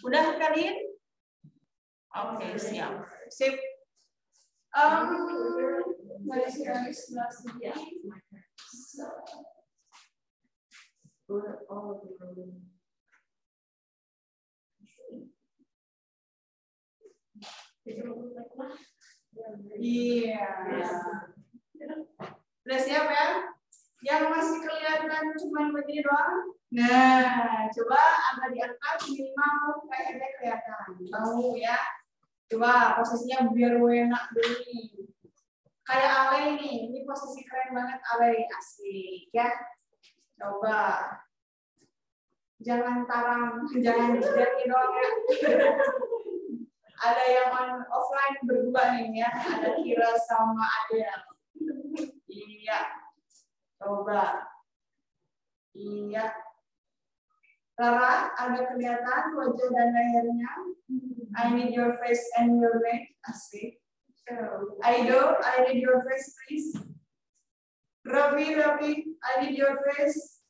Udah kalian? Oke, siap. Sip. Mari sekarang sebelah sini. Iya. Udah siap ya? Yang masih kelihatan cuma begini doang. Nah, coba agak diangkat minimal kayaknya kelihatan. Tahu ya? Coba posisinya biar enak dulu nih. Kayak Ale nih, ini posisi keren banget Ale, asik ya. Coba. Jangan tarang, jangan jadi doang ya. Ada yang offline berdua nih ya, ada Kira sama Adel. Iya. Coba. Iya. Rara, ada kelihatan wajah dan lehernya. I need your face and your neck. Asik. Aido, I need your face, please. Ravi, I need your face.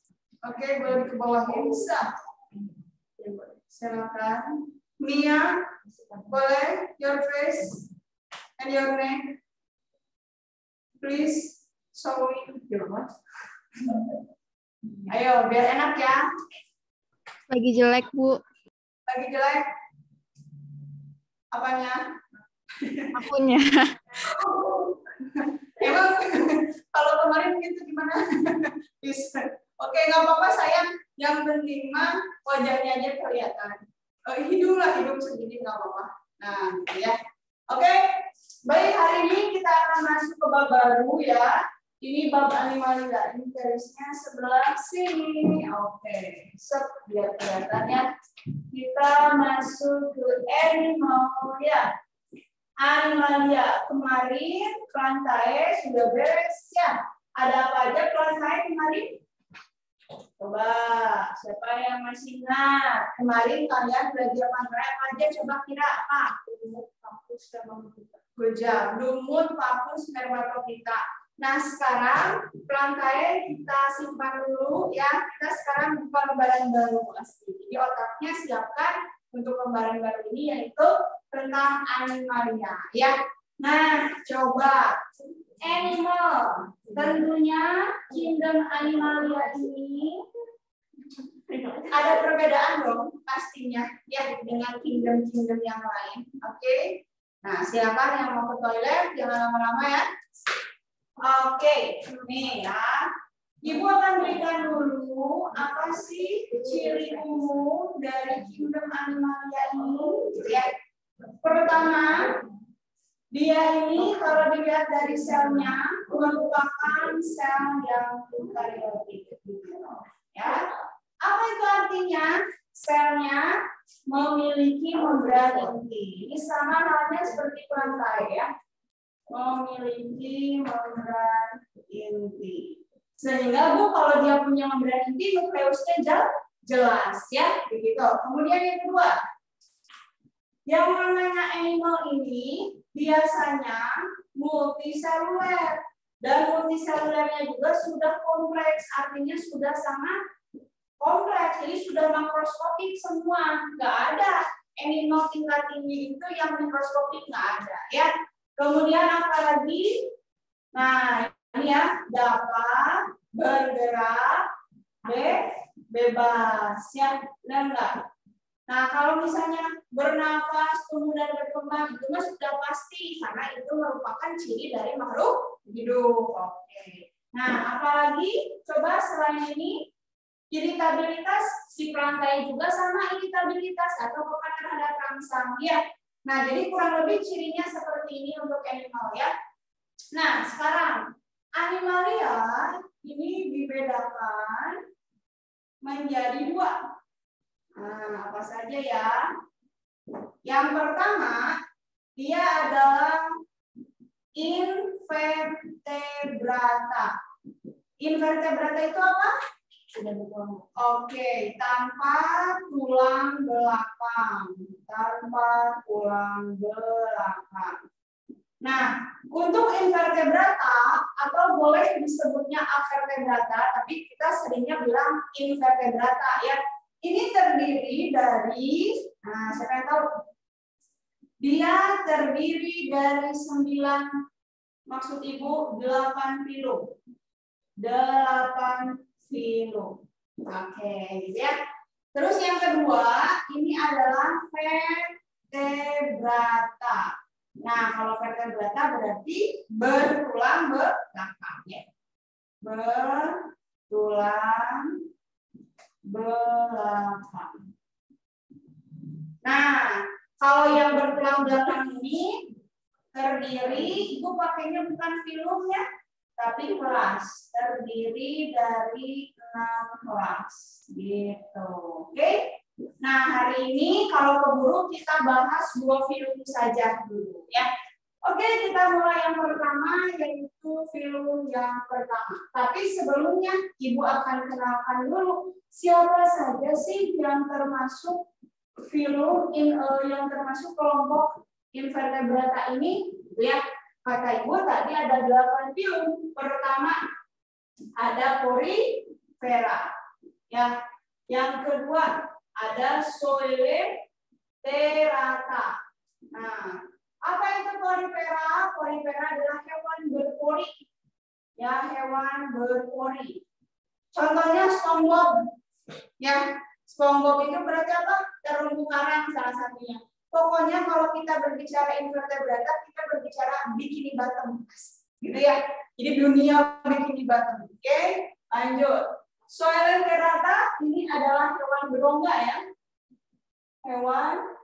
Oke, boleh ke bawah bisa. Silakan. Mia, boleh your face and your neck. Please, show me. Ayo, biar enak ya. Lagi jelek, Bu. Lagi jelek? Apanya? Akunnya. Emang kalau kemarin gitu gimana? Bisa. Oke, nggak apa-apa sayang. Yang penting mah wajahnya aja kelihatan. Hidung segini nggak apa-apa. Nah, gitu ya. Oke, baik, hari ini kita akan masuk ke bab baru ya. Ini bab animalia. Ini garisnya sebelah sini. Oke, biar kelihatannya. Kita masuk ke animalia. Animalia kemarin rantai sudah beres ya. Ada apa aja rantai kemarin? Coba siapa yang masih ingat? Kemarin kalian belajar rantai apa aja? Coba kira apa? Lumut, pappus, spermatopita. Lumut, pappus, spermatopita. Nah sekarang rantai kita simpan dulu ya. Kita sekarang buka lembaran baru pasti. Jadi otaknya siapkan untuk lembaran baru ini yaitu tentang animalia ya. Nah, coba animal. Tentunya kingdom animalia ini ada perbedaan dong pastinya ya dengan kingdom-kingdom yang lain. Oke. Nah, silakan yang mau ke toilet jangan lama-lama ya. Oke, nih ya. Ibu akan berikan dulu apa sih ciri umum dari kingdom animalia ini ya. Pertama, dia ini kalau dilihat dari selnya merupakan sel yang eukariotik. Ya. Apa itu artinya? Selnya memiliki membran inti. Ini sama halnya seperti rantai ya. Memiliki membran inti. Sehingga Bu kalau dia punya membran inti nukleusnya jelas ya, begitu. Kemudian yang kedua, yang namanya animal ini biasanya multiseluler dan multiselulernya juga sudah kompleks, artinya sudah sangat kompleks, jadi sudah makroskopik semua, nggak ada animal tingkat tinggi itu yang mikroskopik nggak ada ya. Kemudian apa lagi? Nah ini ya dapat bergerak bebas ya, benar nggak? Nah, kalau misalnya bernafas, tumbuh dan berkembang itu mah sudah pasti karena itu merupakan ciri dari makhluk hidup. Oke. Nah, apalagi coba selain ini iritabilitas si perantai juga sama iritabilitas atau pekan ada terangsang ya. Nah, jadi kurang lebih cirinya seperti ini untuk animal ya. Nah, sekarang animalia ini dibedakan menjadi dua. Nah, apa saja ya? Yang pertama, dia adalah invertebrata. Invertebrata itu apa? Oke, tanpa tulang belakang. Tanpa tulang belakang. Nah, untuk invertebrata atau boleh disebutnya avertebrata, tapi kita seringnya bilang invertebrata ya. Ini terdiri dari, nah siapa yang tahu? Dia terdiri dari 9, maksud Ibu 8 filum. 8 filum. Oke, gitu ya. Terus yang kedua, ini adalah vertebrata. Nah, kalau vertebrata berarti bertulang belakang ya. Bertulang belakang. Nah, kalau yang bertulang belakang ini terdiri, Ibu pakainya bukan filum ya, tapi kelas. Terdiri dari 6 kelas. Gitu. Oke. Nah, hari ini kalau keburu kita bahas 2 filum saja dulu ya. Oke, kita mulai yang pertama, yaitu filum yang pertama. Tapi sebelumnya Ibu akan kenalkan dulu siapa saja sih yang termasuk filum yang termasuk kelompok invertebrata ini, ya. Kata Ibu tadi ada 8 filum. Pertama ada Porifera. Ya. Yang kedua ada Coelenterata. Nah, apa itu Porifera? Porifera adalah hewan berpori. Ya, hewan berpori. Contohnya SpongeBob. Ya, SpongeBob itu berarti apa? Terumbu karang salah satunya. Pokoknya kalau kita berbicara invertebrata, kita berbicara bikini bottom. Gitu ya. Jadi dunia bikini bottom. Oke, lanjut. Coelenterata ini adalah hewan berongga ya. Hewan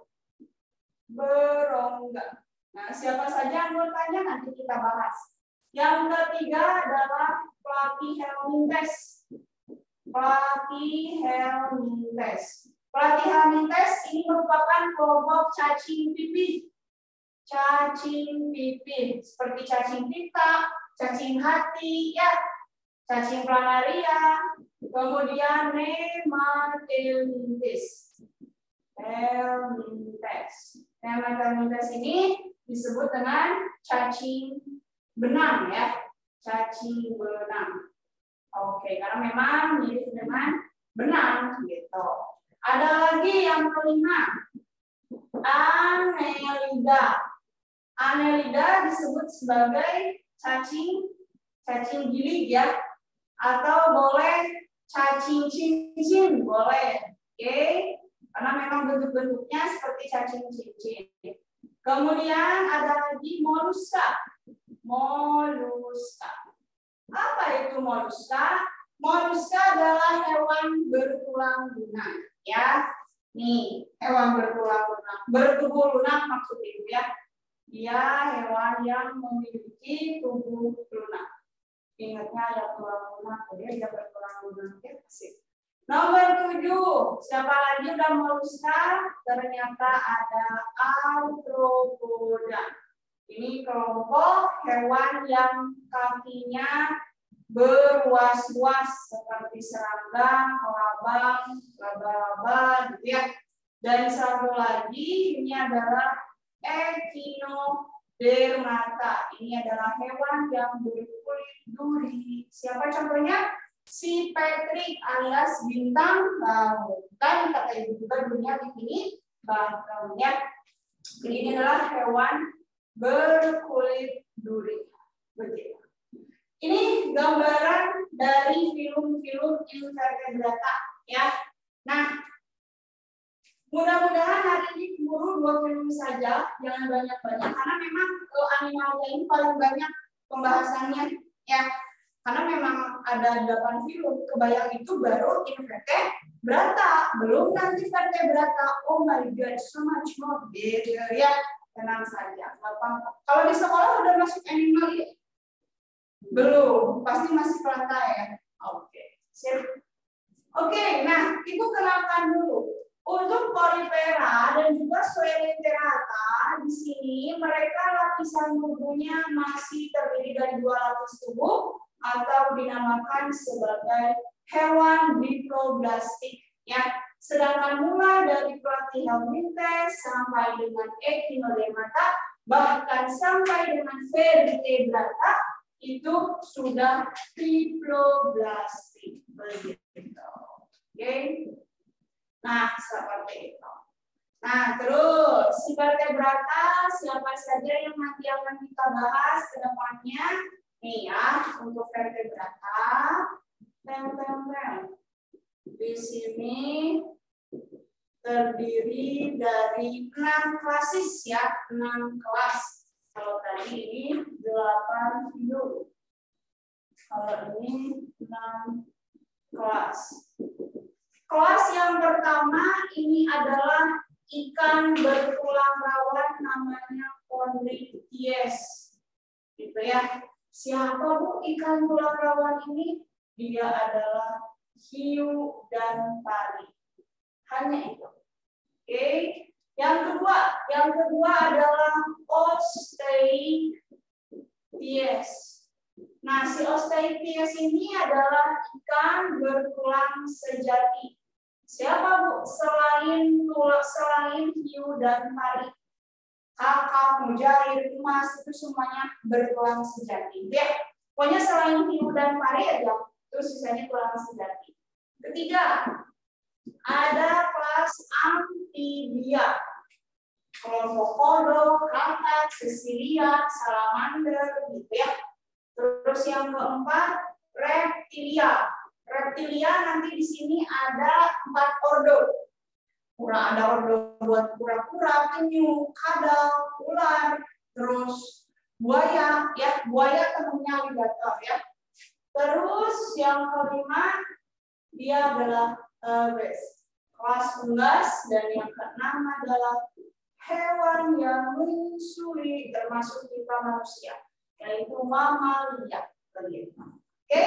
berongga. Nah, siapa saja anggotanya nanti kita bahas. Yang ketiga adalah Platyhelminthes. Platyhelminthes. Platyhelminthes ini merupakan kelompok cacing pipih. Cacing pipih seperti cacing pita, cacing hati, ya, cacing planaria, kemudian Nematelmintes. Nematelmintes ini disebut dengan cacing benang ya, cacing benang. Oke, karena memang mirip dengan benang gitu. Ada lagi yang kelima, Annelida. Annelida disebut sebagai cacing gilig ya, atau boleh cacing cincin boleh. Oke, karena memang bentuk-bentuknya seperti cacing cincin. Kemudian ada lagi moluska. Moluska. Apa itu moluska? Moluska adalah hewan bertulang lunak ya. Nih, hewan bertulang lunak, bertubuh lunak maksud Ibu ya. Dia hewan yang memiliki tubuh lunak. Ingatnya ada tulang lunak, dia bertulang lunak ya. Nomor 7, siapa lagi udah moluska? Ternyata ada arthropoda. Ini kelompok hewan yang kakinya berwas-was seperti serangga, kelabang, laba-laba, gitu ya. Dan satu lagi ini adalah Echinodermata. Ini adalah hewan yang berkulit duri. Siapa contohnya? Si Patrick alias bintang laut. Kan kata Ibu juga dunia bikini bottom ya. Jadi ini adalah hewan berkulit duri. Begitu. Ini gambaran dari filum-filum invertebrata ya. Nah, mudah-mudahan hari ini keburu 2 film saja, jangan banyak-banyak karena memang animalia ini paling banyak pembahasannya ya. Karena memang ada 8 film, kebayang itu baru invertebrata, belum nanti vertebrata. Oh my god, so much more gitu ya. Tenang saja, gampang. Kalau di sekolah udah masuk animal ya? Belum, pasti masih pelata ya. Oke, sip. Oke, nah Ibu kenalkan dulu. Untuk Porifera dan juga Coelenterata di sini mereka lapisan tubuhnya masih terdiri dari 2 lapis tubuh atau dinamakan sebagai hewan diploblastik ya. Sedangkan mulai dari Platyhelminthes sampai dengan Echinodermata bahkan sampai dengan Vertebrata itu sudah diploblastik begitu. Oke. Nah, seperti itu. Nah, terus si vertebrata siapa saja yang nanti akan kita bahas ke depannya? Nih ya, untuk vertebrata. Di sini terdiri dari 6 klasis ya, 6 kelas. Kalau tadi ini 8 hiu. Kalau ini 6 kelas. Kelas yang pertama ini adalah ikan bertulang rawan namanya Chondrichthyes. Gitu ya. Siapa Bu ikan tulang rawan ini? Dia adalah hiu dan pari. Hanya itu. Oke. Yang kedua adalah Osteichthyes. Nah, si Osteichthyes ini adalah ikan bertulang sejati. Siapa Bu? Selain hiu dan pari. Kakap, mujair, emas itu semuanya bertulang sejati. Ya, pokoknya selain hiu dan pari aja, terus sisanya tulang sejati. Ketiga, ada kelas amfibia. Kelompok kodok, kakap, sesilia, salamander, gitu ya. Terus yang keempat, reptilia. Reptilia nanti di sini ada 4 ordo. Ada ordo buat kura-kura, penyu, kadal, ular, terus buaya, ya buaya temannya alligator ya. Terus yang kelima dia adalah kelas unggas dan yang keenam adalah hewan yang menyusui termasuk kita manusia, yaitu mamalia. Oke,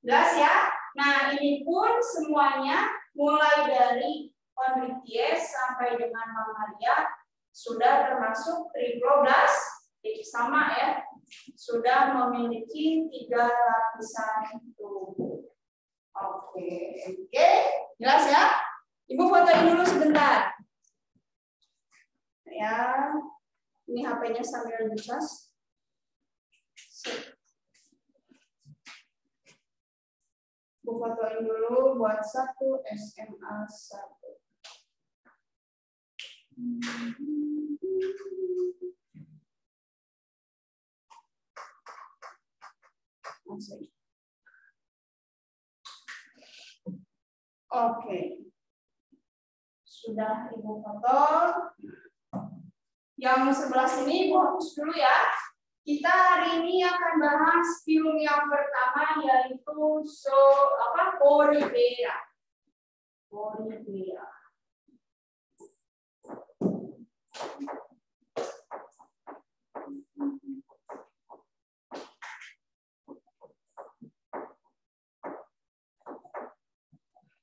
jelas ya. Nah ini pun semuanya mulai dari Chondrichthyes sampai dengan mamalia sudah termasuk triploblast, jadi sama ya, sudah memiliki 3 lapisan tubuh. Oke, jelas ya. Ibu fotoin dulu sebentar. Ya, ini HP-nya sambil dicas. Bu fotoin dulu buat 1 SMA 1. Oke. Sudah Ibu foto. Yang sebelah sini Ibu hapus dulu ya. Kita hari ini akan bahas film yang pertama yaitu Porifera. Porifera.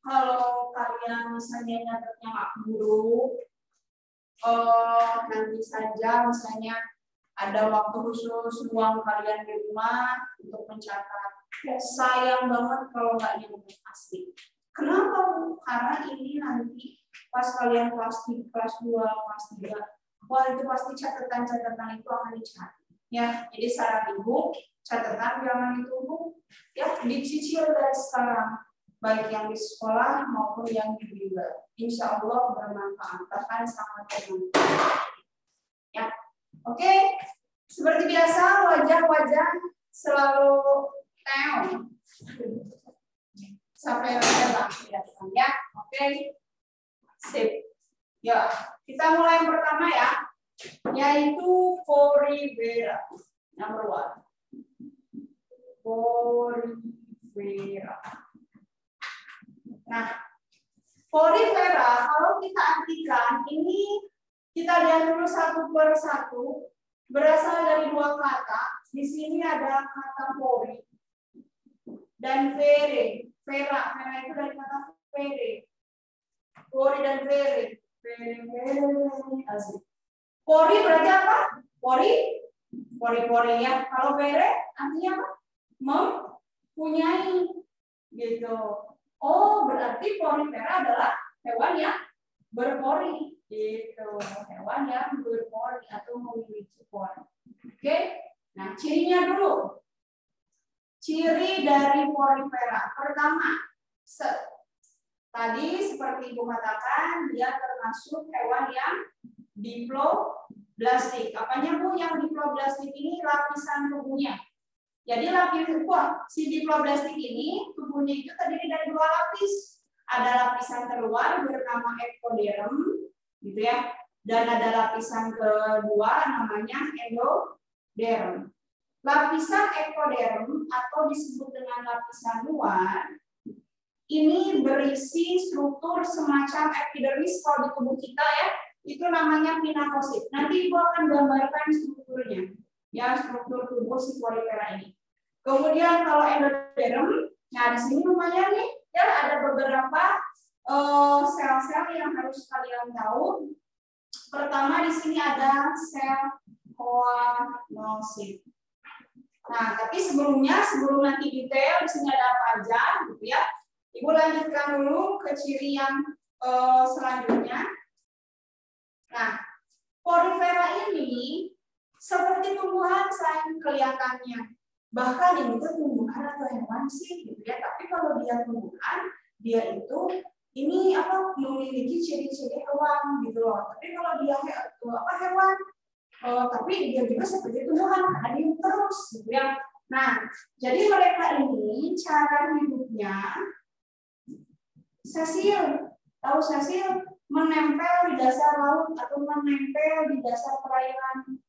Kalau kalian misalnya nyatetnya nggak buruk, nanti saja misalnya ada waktu khusus luang kalian di rumah untuk mencatat. Sayang banget kalau nggak nyatet asli. Kenapa Bu? Karena ini nanti pas kalian kelas 2, kelas 3, wah itu pasti catatan-catatan itu akan dicari. Ya, jadi saran Ibu, catatan jangan ditumpuk, ya dicicil dari sekarang, baik yang di sekolah maupun yang di bimbel. Insya Allah bermanfaat, bahkan sangat bermanfaat. Ya, oke. Seperti biasa, wajah-wajah selalu teon. Sampai wajah kelihatan ya. Oke. Sip. Ya, kita mulai yang pertama ya, yaitu Porifera. Number 1. Porifera. Nah, Porifera kalau kita artikan ini kita lihat dulu satu per satu, berasal dari 2 kata. Di sini ada kata pori dan vere. Vera itu dari kata vere. Pori dan vere. Pori berarti apa? Pori ya. Kalau vere artinya apa? Mempunyai gitu. Oh, berarti Porifera adalah hewan yang berpori, gitu. Hewan yang berpori atau memiliki pori. Oke, nah cirinya dulu. Ciri dari Porifera pertama, tadi seperti Ibu katakan, dia termasuk hewan yang diploblastik. Apanya Bu yang diploblastik ini? Lapisan tubuhnya. Jadi si diploblastik ini tubuhnya itu terdiri dari 2 lapis. Ada lapisan terluar bernama ektoderm, gitu ya. Dan ada lapisan kedua namanya endoderm. Lapisan ektoderm atau disebut dengan lapisan luar ini berisi struktur semacam epidermis kalau di tubuh kita ya, itu namanya pinakosit. Nanti Ibu akan gambarkan strukturnya, ya struktur tubuh si Polypera ini. Kemudian kalau endoderm, nah di sini lumayan nih, ya ada beberapa sel-sel yang harus kalian tahu. Pertama di sini ada sel choanocyte. Nah, tapi sebelum nanti detail di sini ada apa aja, gitu ya. Ibu lanjutkan dulu ke ciri yang selanjutnya. Nah, Polypera ini seperti tumbuhan selain kelihatannya. Bahkan ini tuh tumbuhan atau hewan sih, gitu ya. Tapi kalau dia tumbuhan, dia itu ini memiliki ciri-ciri hewan, gitu loh. Tapi kalau dia hewan, tapi dia juga seperti tumbuhan, karena dia terus, gitu ya. Nah, jadi mereka ini cara hidupnya sesil. Tahu sesil? Menempel di dasar laut atau menempel di dasar perairan.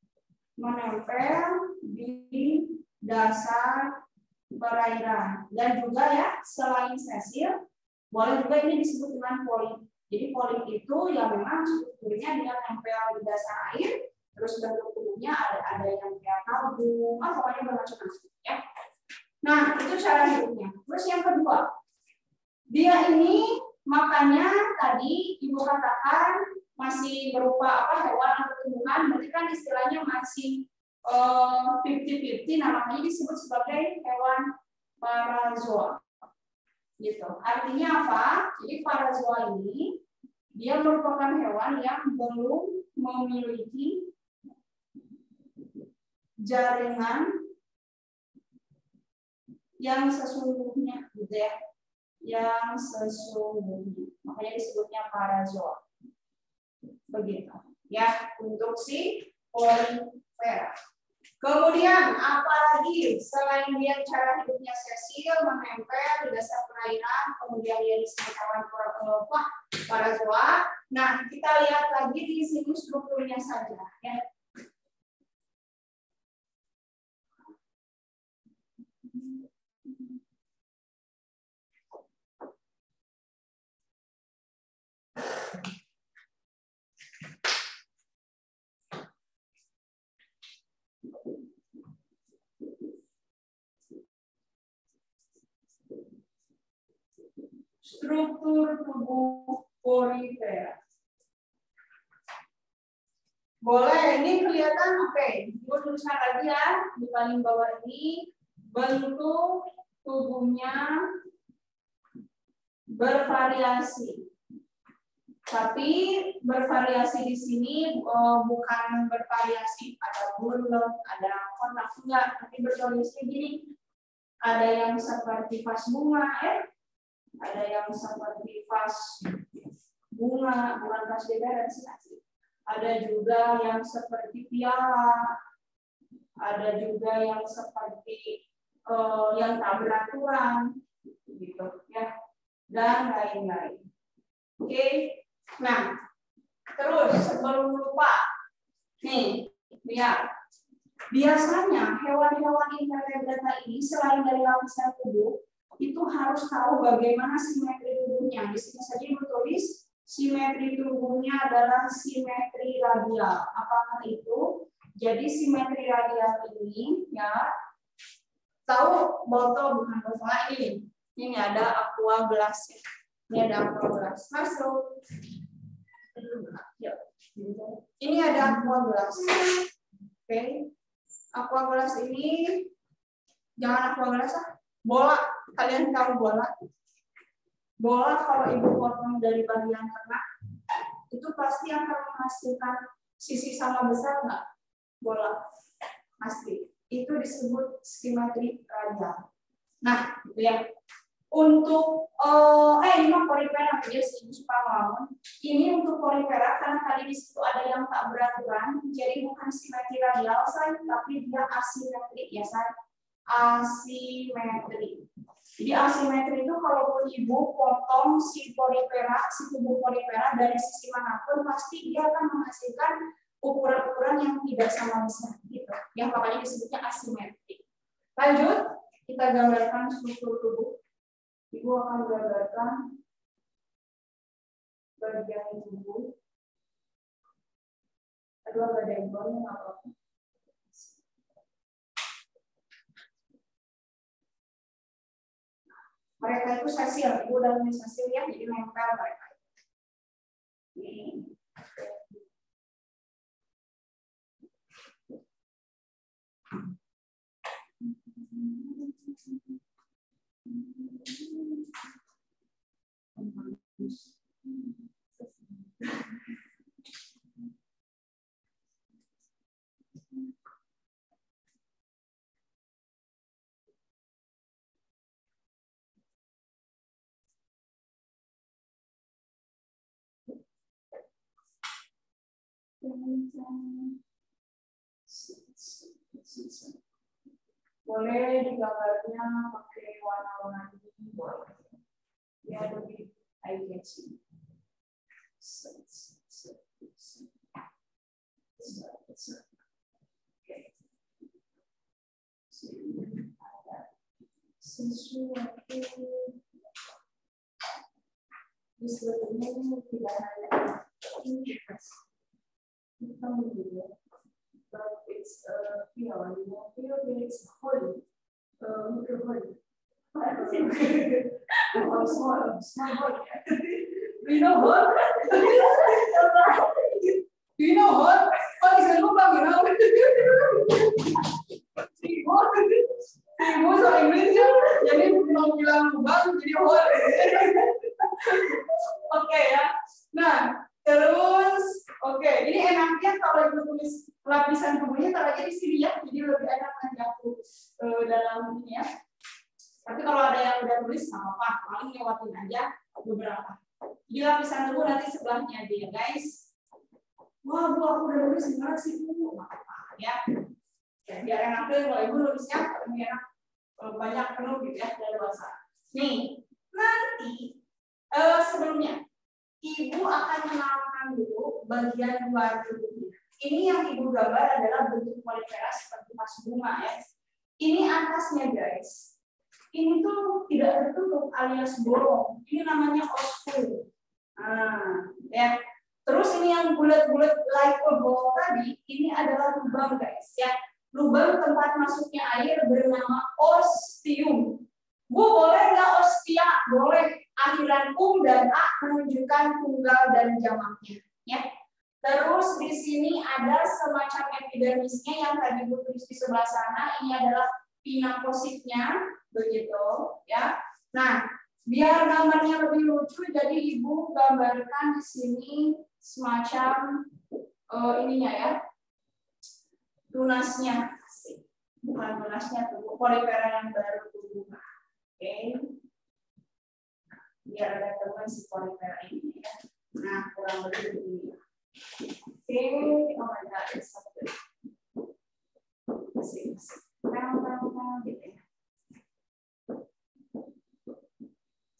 Menempel di dasar perairan. Dan juga ya, selain sesil, boleh juga ini disebut dengan polip. Jadi polip itu yang memang strukturnya dia nempel di dasar air, terus bentuk tubuhnya ada yang kayak kaldu, pokoknya bermacam-macam ya. Nah, itu cara hidupnya. Terus yang kedua, dia ini makannya tadi Ibu katakan masih berupa hewan atau tumbuhan, berarti kan istilahnya masih 50-50, namanya disebut sebagai hewan parazoa. Gitu. Artinya apa? Jadi parazoa ini dia merupakan hewan yang belum memiliki jaringan yang sesungguhnya, gitu ya. Yang sesungguhnya, makanya disebutnya parazoa. Begitu ya untuk si Polypera. Kemudian apalagi selain dia cara hidupnya sesil, menempel di dasar perairan, kemudian dia disebut hewan parazoa. Nah, kita lihat lagi di sini strukturnya saja ya. Struktur tubuh Polypera. Boleh, ini kelihatan oke. Gue tuliskan lagi ya di paling bawah ini, bentuk tubuhnya bervariasi. Tapi bervariasi di sini bukan bervariasi ada bulat, ada kotak, enggak, tapi bervariasi gini. Ada yang seperti vas bunga ya. Ada yang seperti vas bunga, bukan vas bebek sih. Ada juga yang seperti piala, ada juga yang seperti yang tak beraturan, gitu ya, dan lain-lain. Oke, nah terus sebelum lupa, nih lihat, biasanya hewan-hewan invertebrata ini selain dari lapisan tubuh itu harus tahu bagaimana simetri tubuhnya. Di sini saja ditulis simetri tubuhnya adalah simetri radial. Apakah itu? Jadi simetri radial ini ya, tahu botol bukan botol ini. Ini ada aqua gelas. Ini ada aqua gelas. Masuk. Ini ada aqua gelas. Oke. Aqua gelas ini jangan aqua gelas bola. Kalian tahu bola? Bola kalau Ibu potong dari bagian tengah itu pasti akan menghasilkan sisi sama besar nggak? Bola pasti. Itu disebut simetri radial. Nah, gitu ya. Untuk ini mah Polypera dia suka ngelamun. Ini untuk polipera karena tadi di situ ada yang tak beraturan, jadi bukan simetri radial say, tapi dia asimetri ya say. Asimetri. Jadi asimetri itu kalaupun ibu potong si polipera, si tubuh polipera dari sisi manapun, pasti dia akan menghasilkan ukuran-ukuran yang tidak sama besar gitu. Yang makanya disebutnya asimetri. Lanjut, kita gambarkan struktur tubuh. Ibu akan gambarkan bagian tubuh. Aduh, agak ada yang belum apa-apa. Mereka itu sesil, ibu udah punya sesil ya, jadi nempel mereka. Ini. Boleh digambarnya pakai warna-warna ini, boleh. Ya lebih eye-catching. Oke. Ada sesuatu di sebelumnya tidak hanya interest. But it's feeling, it's holy, holy. Small holy. Do you know what? Do you know what? Oh, it's a lubang, you know. Ibu so Inggrisnya, jadi belum bilang lubang, jadi hole. Oke ya. Nah, terus, oke, ini enaknya kalau ibu tulis lapisan tubuhnya taruh aja di sini ya, jadi lebih enak nanti aku dalam ini ya. Tapi kalau ada yang udah tulis nggak apa-apa, paling lewatin aja beberapa. Jadi lapisan tubuh nanti sebelahnya aja ya guys. Wah, Bu, aku udah nulis gimana sih Bu? Nggak apa-apa ya. Biar enak deh kalau ibu nulisnya, lebih enak banyak penuh gitu ya dari bahasa. Nih, nanti sebelumnya ibu akan mengenalkan dulu bagian luar tubuhnya. Ini yang ibu gambar adalah bentuk polipera seperti vas bunga ya. Ini atasnya guys. Ini tuh tidak tertutup alias bolong. Ini namanya oskul. Nah, ya. Terus ini yang bulat-bulat like a ball tadi, ini adalah lubang guys ya. Lubang tempat masuknya air bernama ostium. Bu, boleh nggak ostia? Boleh. Akhiran dan a menunjukkan tunggal dan jamaknya. Ya. Terus di sini ada semacam epidermisnya yang tadi Bu tulis di sebelah sana. Ini adalah pinapositnya, begitu. Ya. Nah, biar gambarnya lebih lucu, jadi Ibu gambarkan di sini semacam ininya ya. Tunasnya, bukan tunasnya tuh, polipera yang baru tumbuh. Oke, biar ada teman si polipera ini ya. Nah, kurang lebih begini. Oke, oh my god, it's so good. Masih, gitu ya.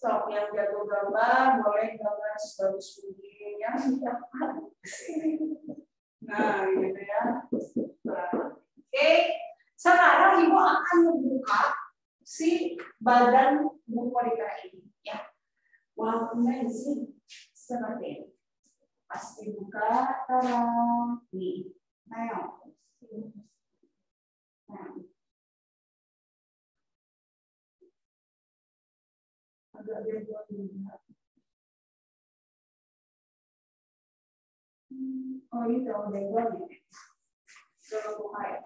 So, yang jago gambar boleh gambar sebagus mungkin ya. Nah, gitu ya. Oke, sekarang Ibu akan membuka si badan tubuh polipera ini, ya. Wow, amazing. Seperti ini. Pas dibuka, nih. Nah, agak buat juga. Oh, ini terlalu bego nih. Coba buka ya.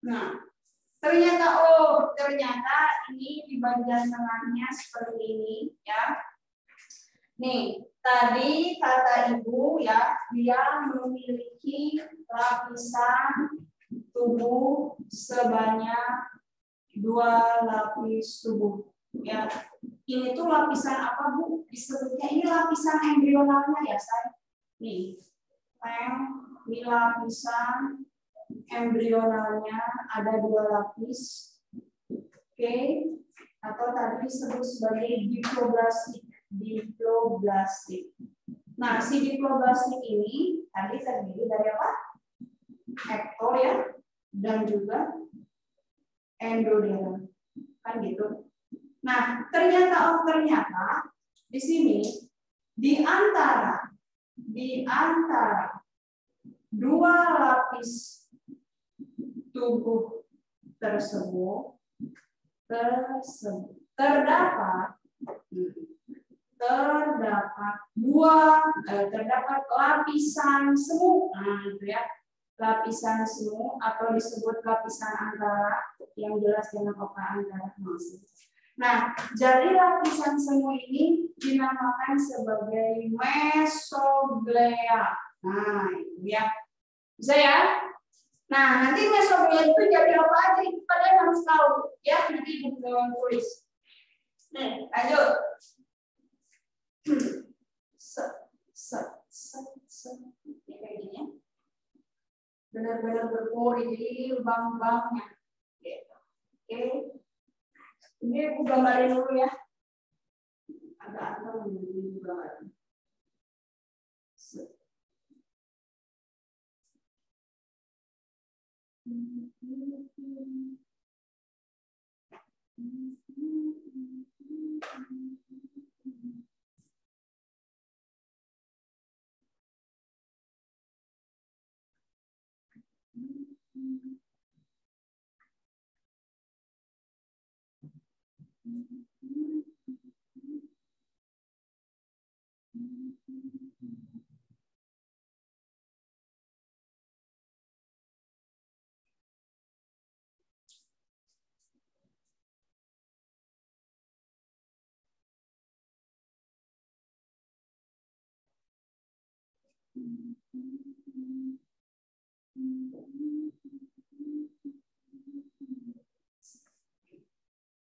Nah, ternyata ini di bagian tengahnya seperti ini ya. Nih, tadi kata Ibu ya, dia memiliki lapisan tubuh sebanyak 2 lapis tubuh. Ya, ini tuh lapisan apa Bu? Disebutnya ini lapisan embrionalnya ya saya. Nih, ini lapisan embrionalnya ada 2 lapis. Oke, atau tadi disebut sebagai diploblastik. Diploblastik. Nah, si diploblastik ini tadi terdiri dari apa? Ektor ya, dan juga endoderm. Kan gitu. Nah, ternyata di sini di antara 2 lapis tubuh tersebut terdapat lapisan semu. Nah, itu ya. Lapisan semu atau disebut lapisan antara yang jelas dengan oka antara masing. Nah, jadi lapisan semu ini dinamakan sebagai mesoglea. Nah, itu ya. Bisa ya? Nah, nanti mesoglea itu jadi apa aja? Itu kalian harus tahu. Ya, nanti Ibu tulis. Nih, lanjut. Ya, kayak gini ya. Benar-benar berpori, jadi lubang-lubangnya. Gitu. Oke. Ini Ibu gambarin dulu ya. Agak-agak ini gambarin.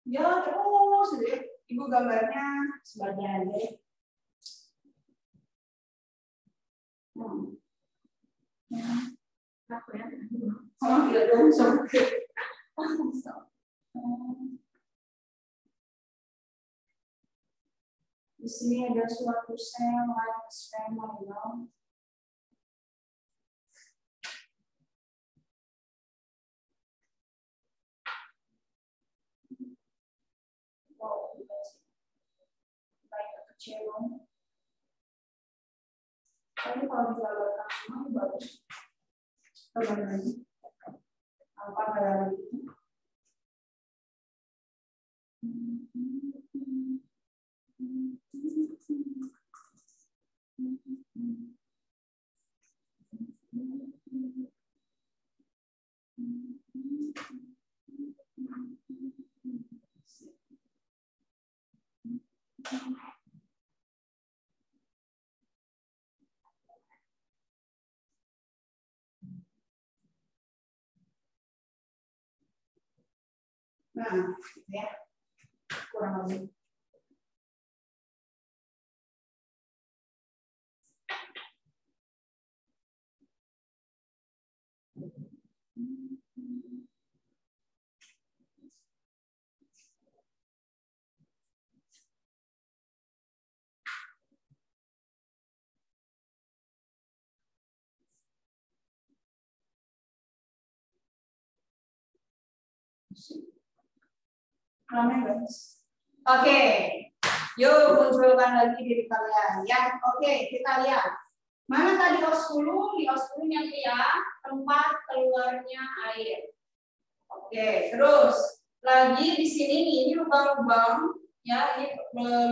Ya terus, Ibu gambarnya sebagian aja. Apa ya? Oh tidak dong, di sini ada suatu sel like sperma. Tapi kalau digambarkan semua ini bagus. Coba lagi. Apa lagi? Nah, ya, kurang lebih. Oke, yuk munculkan lagi diri kalian ya. Oke, kita lihat. Mana tadi oskulu? Di oskulunya dia tempat keluarnya air. Oke, terus lagi di sini ini lubang-lubang ya, ini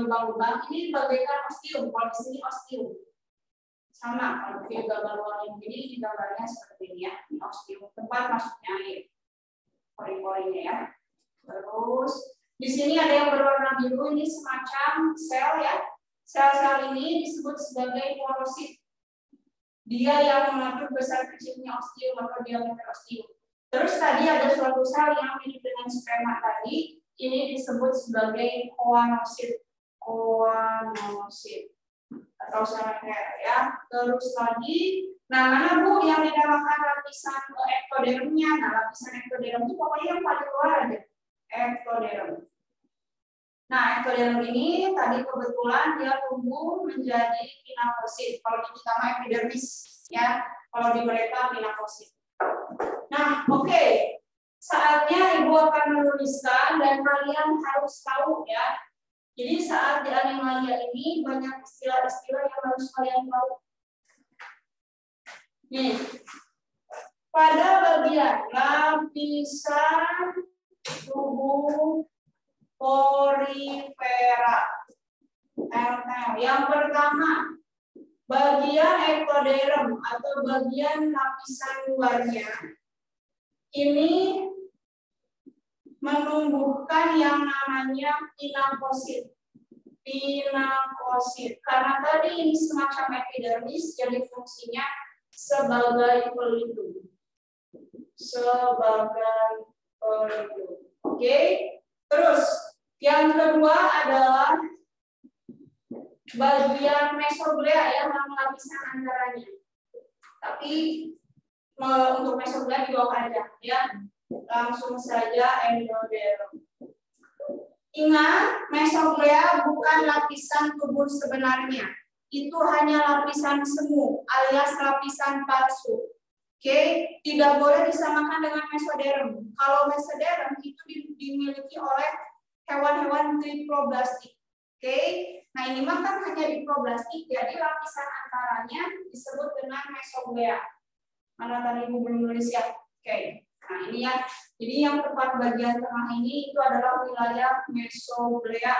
lubang-lubang ini bagaikan ostium. Kalau di sini ostium. Sama kalau di gambar luar ini gambarnya seperti ini ya. Ini ostium, tempat masuknya air. Pori-porinya ya. Terus di sini ada yang berwarna biru, ini semacam sel ya. Sel-sel ini disebut sebagai porosit. Dia yang mengatur besar kecilnya osteum atau diameter osteum. Terus tadi ada suatu sel yang mirip dengan sperma tadi, ini disebut sebagai choanocyte. Choanocyte atau sel leher ya. Terus lagi, nah mana Bu yang dinamakan lapisan ektodermnya? Nah, lapisan ektoderm itu pokoknya yang paling luar aja. Ektoderm. Nah, ektoderm ini tadi kebetulan dia tumbuh menjadi pinakosit. Kalau di kita mah epidermis ya, kalau di mereka pinakosit. Nah, oke. Saatnya Ibu akan menuliskan dan kalian harus tahu ya. Jadi saat di animalia ini banyak istilah-istilah yang harus kalian tahu. Nih, pada bagian lapisan tubuh porifera. Yang pertama, bagian ektoderm atau bagian lapisan luarnya ini menumbuhkan yang namanya pinakosit. Pinakosit. Karena tadi ini semacam epidermis, jadi fungsinya sebagai pelindung. Sebagai pelindung. Oke. Terus yang kedua adalah bagian mesoglea yang lapisan antaranya. Tapi untuk mesoglea di bawah aja ya. Langsung saja endoderm. Ingat, mesoglea bukan lapisan tubuh sebenarnya. Itu hanya lapisan semu alias lapisan palsu. Oke, tidak boleh disamakan dengan mesoderm. Kalau mesoderm itu dimiliki oleh hewan-hewan diploblastik. Oke, nah ini mah kan hanya diploblastik, jadi lapisan antaranya disebut dengan mesoglea. Mana tadi Ibu belum nulis ya? Oke, nah ini ya. Jadi yang tepat bagian tengah ini itu adalah wilayah mesoglea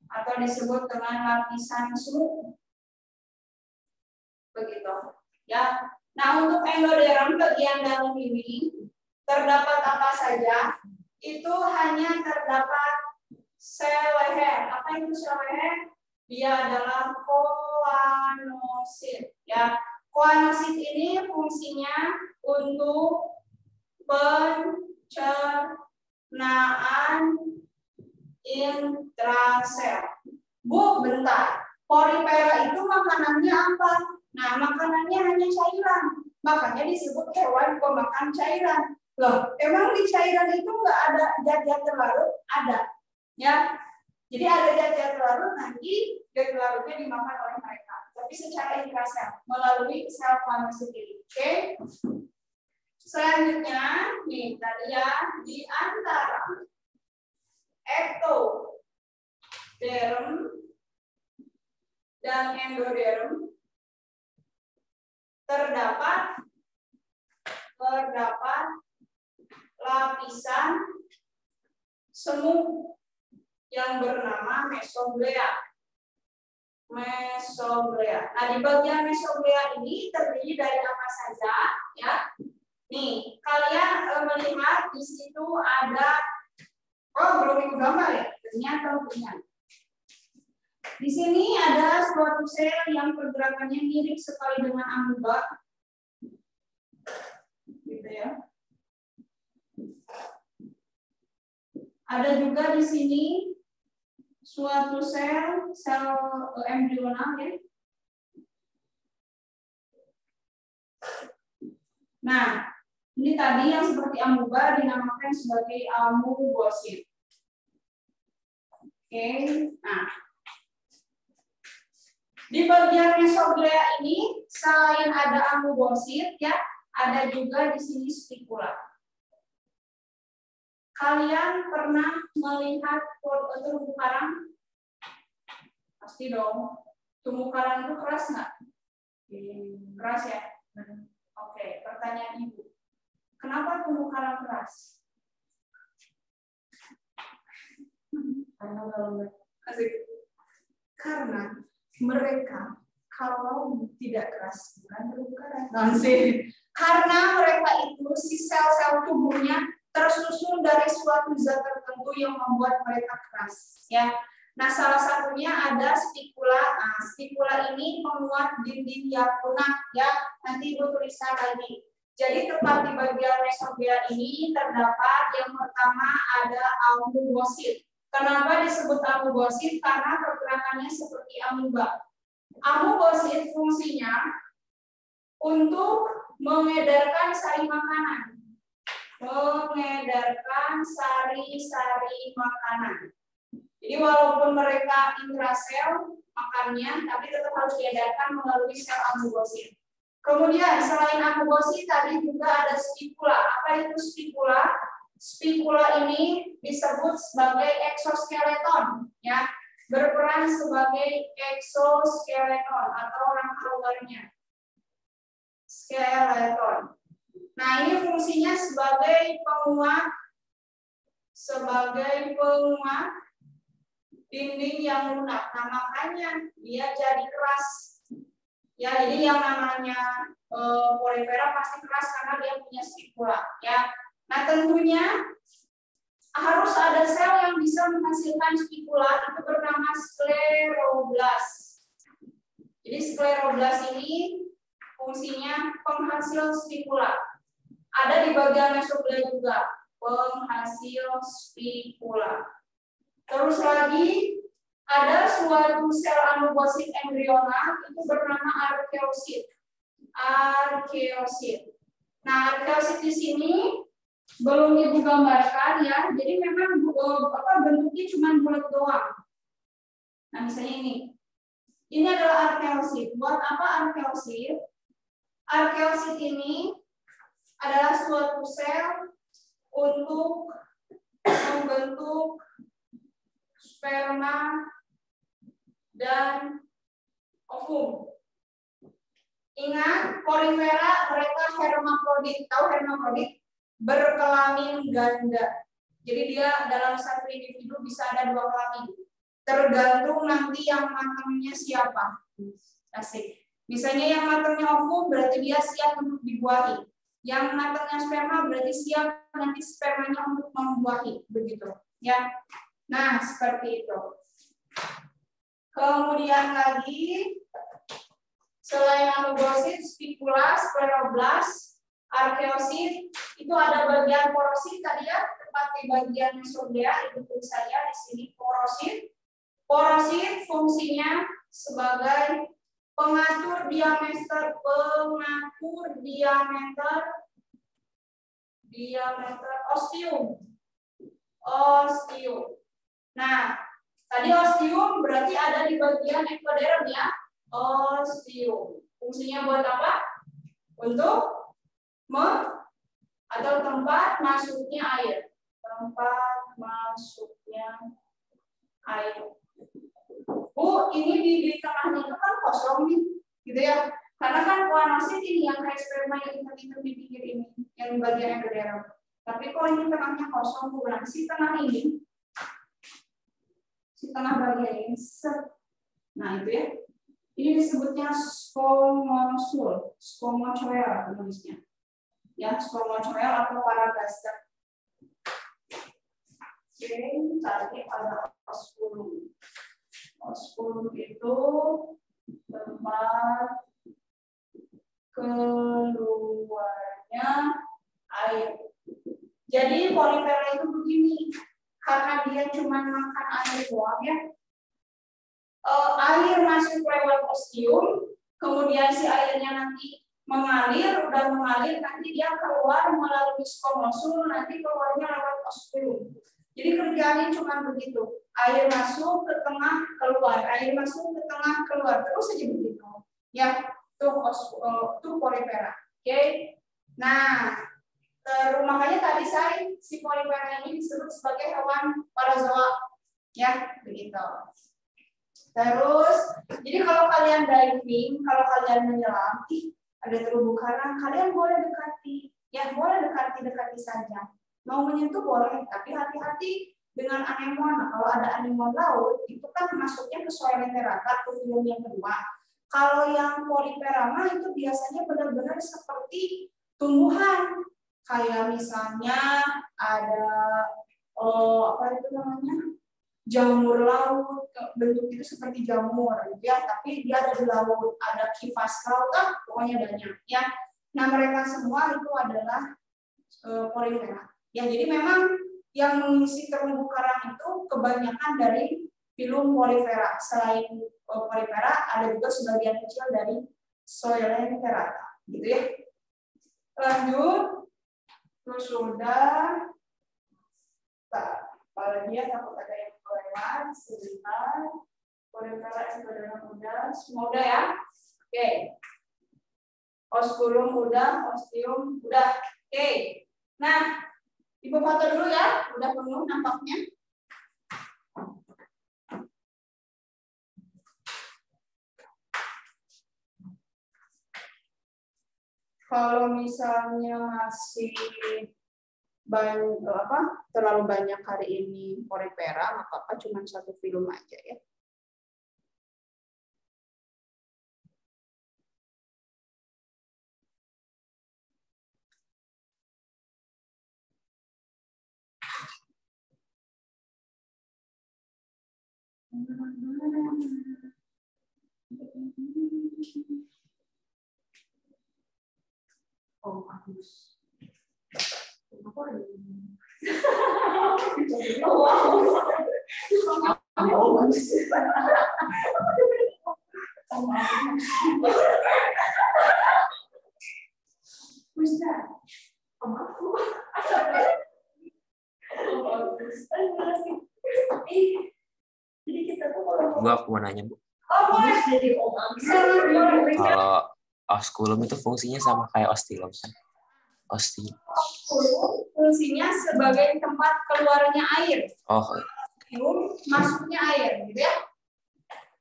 atau disebut dengan lapisan semu. Begitu, ya. Nah, untuk endoderm bagian dalam ini terdapat apa saja? Itu hanya terdapat sel leher. Apa itu sel leher? Dia adalah choanocyte. Ya, choanocyte ini fungsinya untuk pencernaan intrasel. Bu, bentar. Porifera itu makanannya apa? Nah, makanannya hanya cairan. Makanya disebut hewan pemakan cairan. Loh, emang di cairan itu nggak ada zat-zat terlarut? Ada. Ya. Jadi ada zat-zat terlarut, nanti zat terlarutnya dimakan oleh mereka. Tapi secara intrasel, melalui sel choanocyte ini. Oke? Selanjutnya, nih tadi ya, di antara ektoderm dan endoderm terdapat lapisan semu yang bernama mesoglea. Mesoglea. Nah, di bagian mesoglea ini terdiri dari apa saja? Ya, nih kalian melihat di situ ada, belum Ibu gambar ya? Ternyata punya. Di sini ada suatu sel yang pergerakannya mirip sekali dengan amoeba. Gitu ya. Ada juga di sini suatu sel embrional ya. Nah, ini tadi yang seperti amoeba dinamakan sebagai amoebosit. Oke, nah. Di bagian mesoglea ini selain ada amoebosit ya, ada juga di sini spicula. Kalian pernah melihat terumbu karang? Pasti dong. Terumbu karang itu keras nggak? Keras ya. Oke, pertanyaan Ibu. Kenapa terumbu karang keras? Karena mereka kalau tidak keras bukan terumbu karang. Karena mereka itu si sel-sel tubuhnya tersusun dari suatu zat tertentu yang membuat mereka keras. Ya, Nah, salah satunya ada spikula. Nah, spikula ini menguat dinding yang lunak ya. Nanti Ibu tuliskan lagi. Jadi tepat di bagian mesoglea ini terdapat yang pertama ada amubosit. Kenapa disebut amubosit? Karena pergerakannya seperti amuba. Amubosit fungsinya untuk mengedarkan sari makanan. Mengedarkan sari-sari makanan. Jadi walaupun mereka intrasel makannya, tapi tetap harus diedarkan melalui sel amubosit. Kemudian selain amubosit tadi juga ada spikula. Apa itu spikula? Spikula ini disebut sebagai eksoskeleton, ya, berperan sebagai eksoskeleton atau rangka luarnya. Skeleton. Nah, ini fungsinya sebagai penguat dinding yang lunak. Nah, makanya dia jadi keras. Ya, jadi yang namanya polifera pasti keras karena dia punya spikula. Ya, nah tentunya harus ada sel yang bisa menghasilkan spikula, itu bernama skleroblast. Jadi skleroblast ini fungsinya penghasil spikula. Ada di bagian mesoglea juga penghasil spikula. Terus lagi ada suatu sel amubosit embrional itu bernama arkeosit. Arkeosit. Nah, arkeosit di sini belum Ibu gambarkan ya. Jadi memang bentuknya cuma bulat doang. Nah, misalnya ini. Ini adalah arkeosit. Buat apa arkeosit? Arkeosit ini adalah suatu sel untuk membentuk sperma dan ovum. Ingat, polifera mereka hermafrodit. Tahu hermafrodit? Berkelamin ganda. Jadi dia dalam satu individu bisa ada 2 kelamin. Tergantung nanti yang matangnya siapa. Asik. Misalnya yang matangnya ovum berarti dia siap untuk dibuahi. Yang matangnya sperma berarti siap nanti spermanya untuk membuahi. Begitu. Ya. Nah, seperti itu. Kemudian lagi, selain amubosit, spikula, skleroblast, arkeosit, itu ada bagian porosit tadi ya, tepat di bagian mesoglea, itu tulis saya di sini porosit. Porosit fungsinya sebagai pengatur diameter ostium. Nah, tadi ostium berarti ada di bagian ektoderm ya. Ostium. Fungsinya buat apa? Untuk atau tempat masuknya air. Tempat masuknya air. Bu, ini di tengahnya itu kan kosong nih, gitu ya. Karena kan koanosit ini yang kayak sperma yang kita di pinggir ini, yang bagian ektoderm. Tapi kalau ini tengahnya kosong, Bu, nah si tengah ini, si tengah bagian ini, nah itu ya. Ini disebutnya squamosal, squamocoel penulisnya. Ya, squamocoel atau paragaster. Oke, tadi ada osculum. Osculum itu tempat keluarnya air. Jadi polifera itu begini, karena dia cuma makan air doang ya. Air masuk lewat ostium, kemudian si airnya nanti mengalir, udah mengalir, nanti dia keluar melalui squamosal, nanti keluarnya lewat osculum. Jadi kerjanya cuma begitu, air masuk ke tengah keluar, air masuk ke tengah keluar, terus saja begitu. Ya, tuh polifera. Oke. Nah, makanya tadi si polifera ini disebut sebagai hewan parazoa. Ya, begitu. Terus, jadi kalau kalian diving, kalau kalian menyelam, ada terumbu karang, kalian boleh dekati. Ya, boleh dekati saja. Mau menyentuh boleh, tapi hati-hati dengan anemon. Nah, kalau ada anemon laut, itu kan masuknya ke Soelenterata, ke film yang kedua. Kalau yang Polyperama itu biasanya benar-benar seperti tumbuhan. Kayak misalnya ada apa itu namanya? jamur laut, bentuk itu seperti jamur, gitu ya. Tapi dia ada di laut, ada kipas laut, pokoknya banyak ya. Nah mereka semua itu adalah porifera. Ya jadi memang yang mengisi terumbu karang itu kebanyakan dari filum porifera. Selain porifera, ada juga sebagian kecil dari Coelenterata, gitu ya. Lanjut, terus sudah. Apalagi ya, takut ada yang kelewat sebentar. Porifera eskadron udah, semua udah ya. Oke. Osculum udah, ostium udah. Oke. Nah, Ibu foto dulu ya, udah penuh nampaknya. Kalau misalnya masih terlalu banyak hari ini porifera, maka cuma satu film aja ya. Oh, bagus. Bu, aku mau nanya, Bu. Kalau osculum itu fungsinya sama kayak ostium kan? Ostium fungsinya sebagai tempat keluarnya air. Oh. Masuknya air, gitu ya.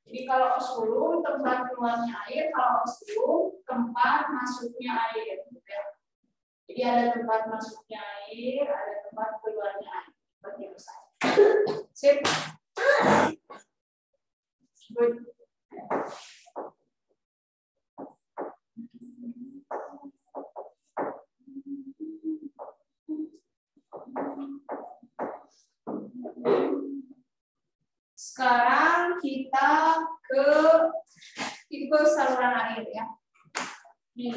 Jadi kalau osculum tempat keluarnya air, kalau ostium tempat masuknya air, gitu ya. Jadi ada tempat masuknya air, ada tempat keluarnya air. Bagian besar. Sip. Good. Sekarang kita ke tipe saluran air ya. Nih.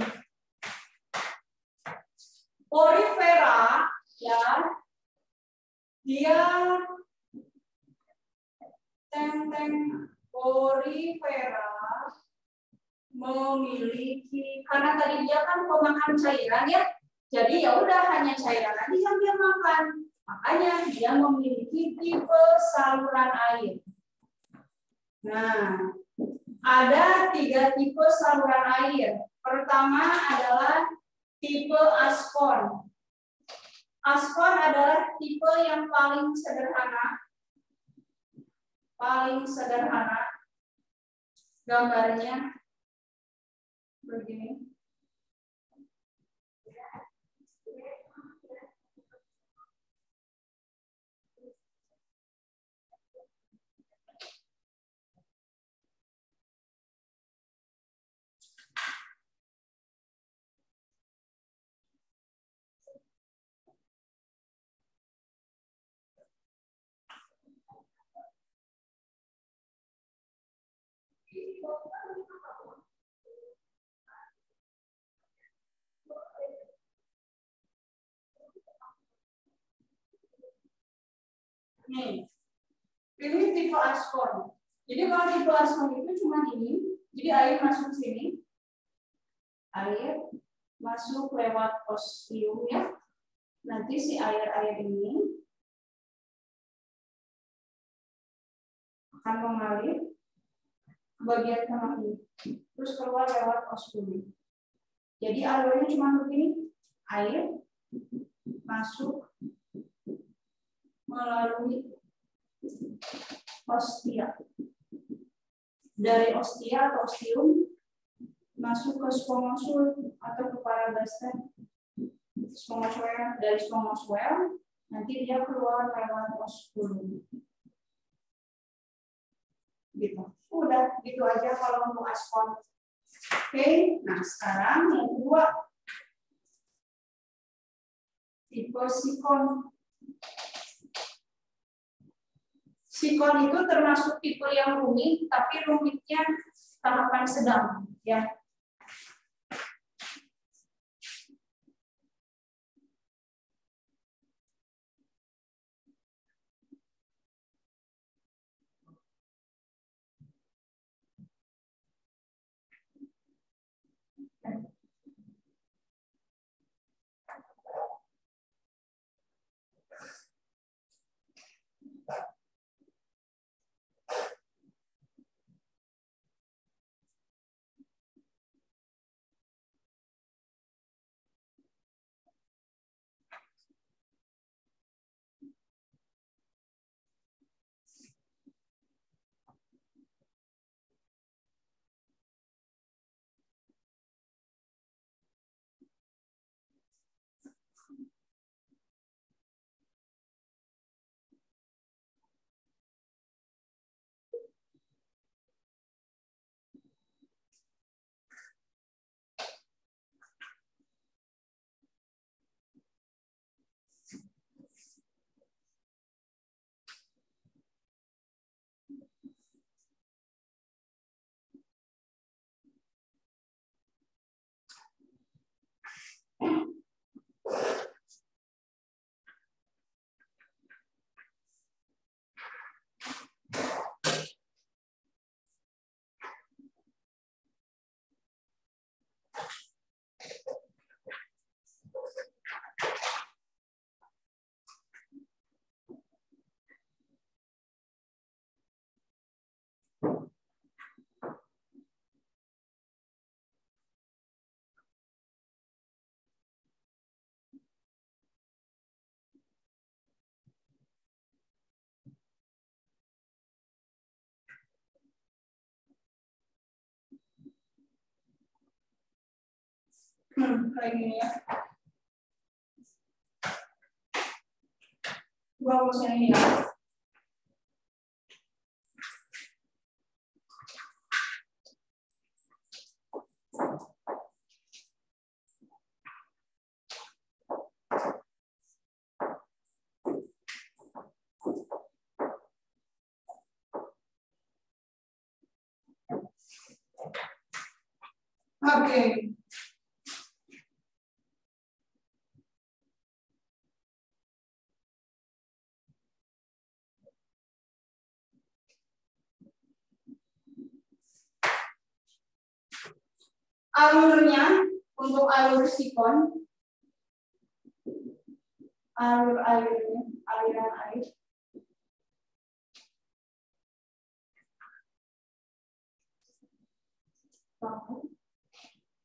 Porifera ya. Dia porifera memiliki, karena tadi dia kan pemakan cairan ya. Jadi ya udah hanya cairan aja yang dia makan. Makanya dia memiliki tipe saluran air. Nah, ada 3 tipe saluran air. Pertama adalah tipe aspon. Aspon adalah tipe yang paling sederhana. Paling sederhana. Gambarnya begini. Nih, ini tipe aspon. Jadi kalau tipe aspon itu cuma ini, jadi air masuk sini, air masuk lewat ostium ya. Nanti si air ini akan mengalir ke bagian tengah ini, terus keluar lewat ostium. Jadi alurnya cuma begini, air masuk melalui ostia. Dari ostia atau ostium masuk ke squamosal atau ke parabastan. Squamosal, dari squamosal nanti dia keluar lewat osculum. Gitu. Udah gitu aja kalau untuk aspon. Oke, nah sekarang yang kedua tipe sikon. Sikon itu termasuk tipe yang rumit, tapi rumitnya tahapan sedang, ya. Kayak gini ya. Gua mau ini ya. Oke. Alurnya untuk alur sikon, aliran air.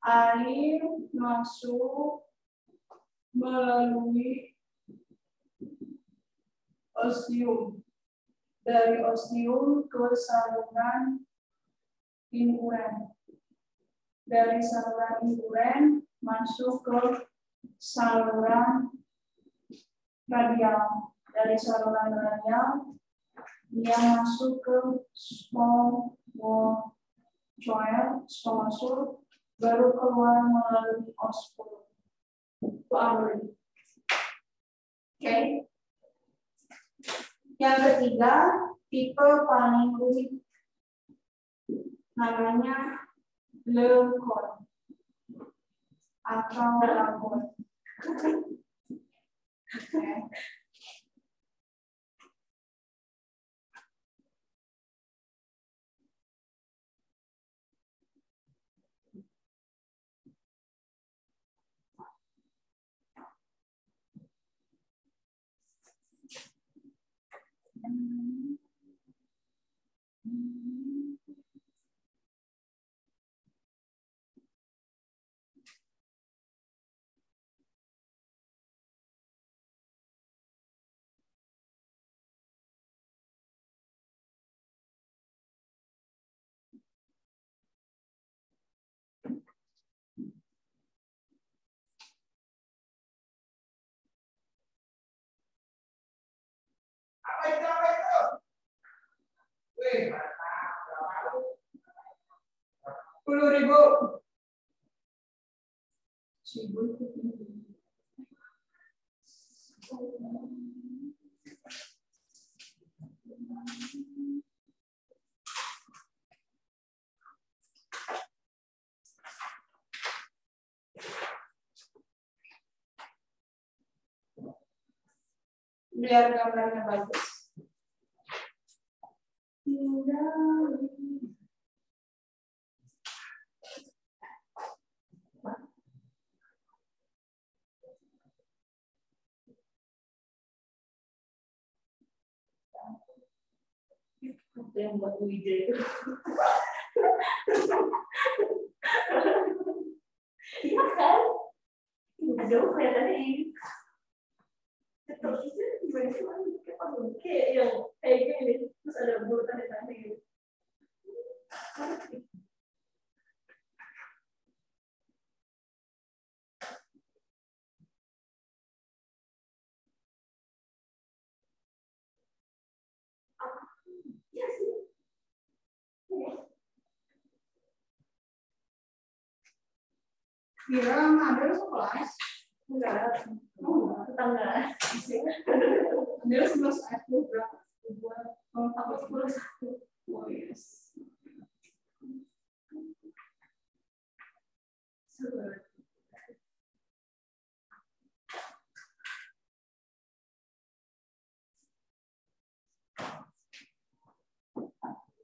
Air masuk melalui ostium, dari ostium ke saluran inguren, dari saluran inguren masuk ke saluran radial, dari saluran radial dia masuk ke spermatozoa, baru keluar melalui ospul. Oke. Yang ketiga, tipe paling rumit, namanya leucon atau lagon. Okay. Apa itu? Wih, 10.000. biar gambarnya bagus. Yang buat ide itu. Iya kan? Jauh kelihatannya ini. Terus kayak yang kayak gini, terus ada bulutan di sana gitu. Iya sih. Kira ada sekelas? Enggak. Tetangga. Ada 11 aku berapa? Aku 11. Oh yes.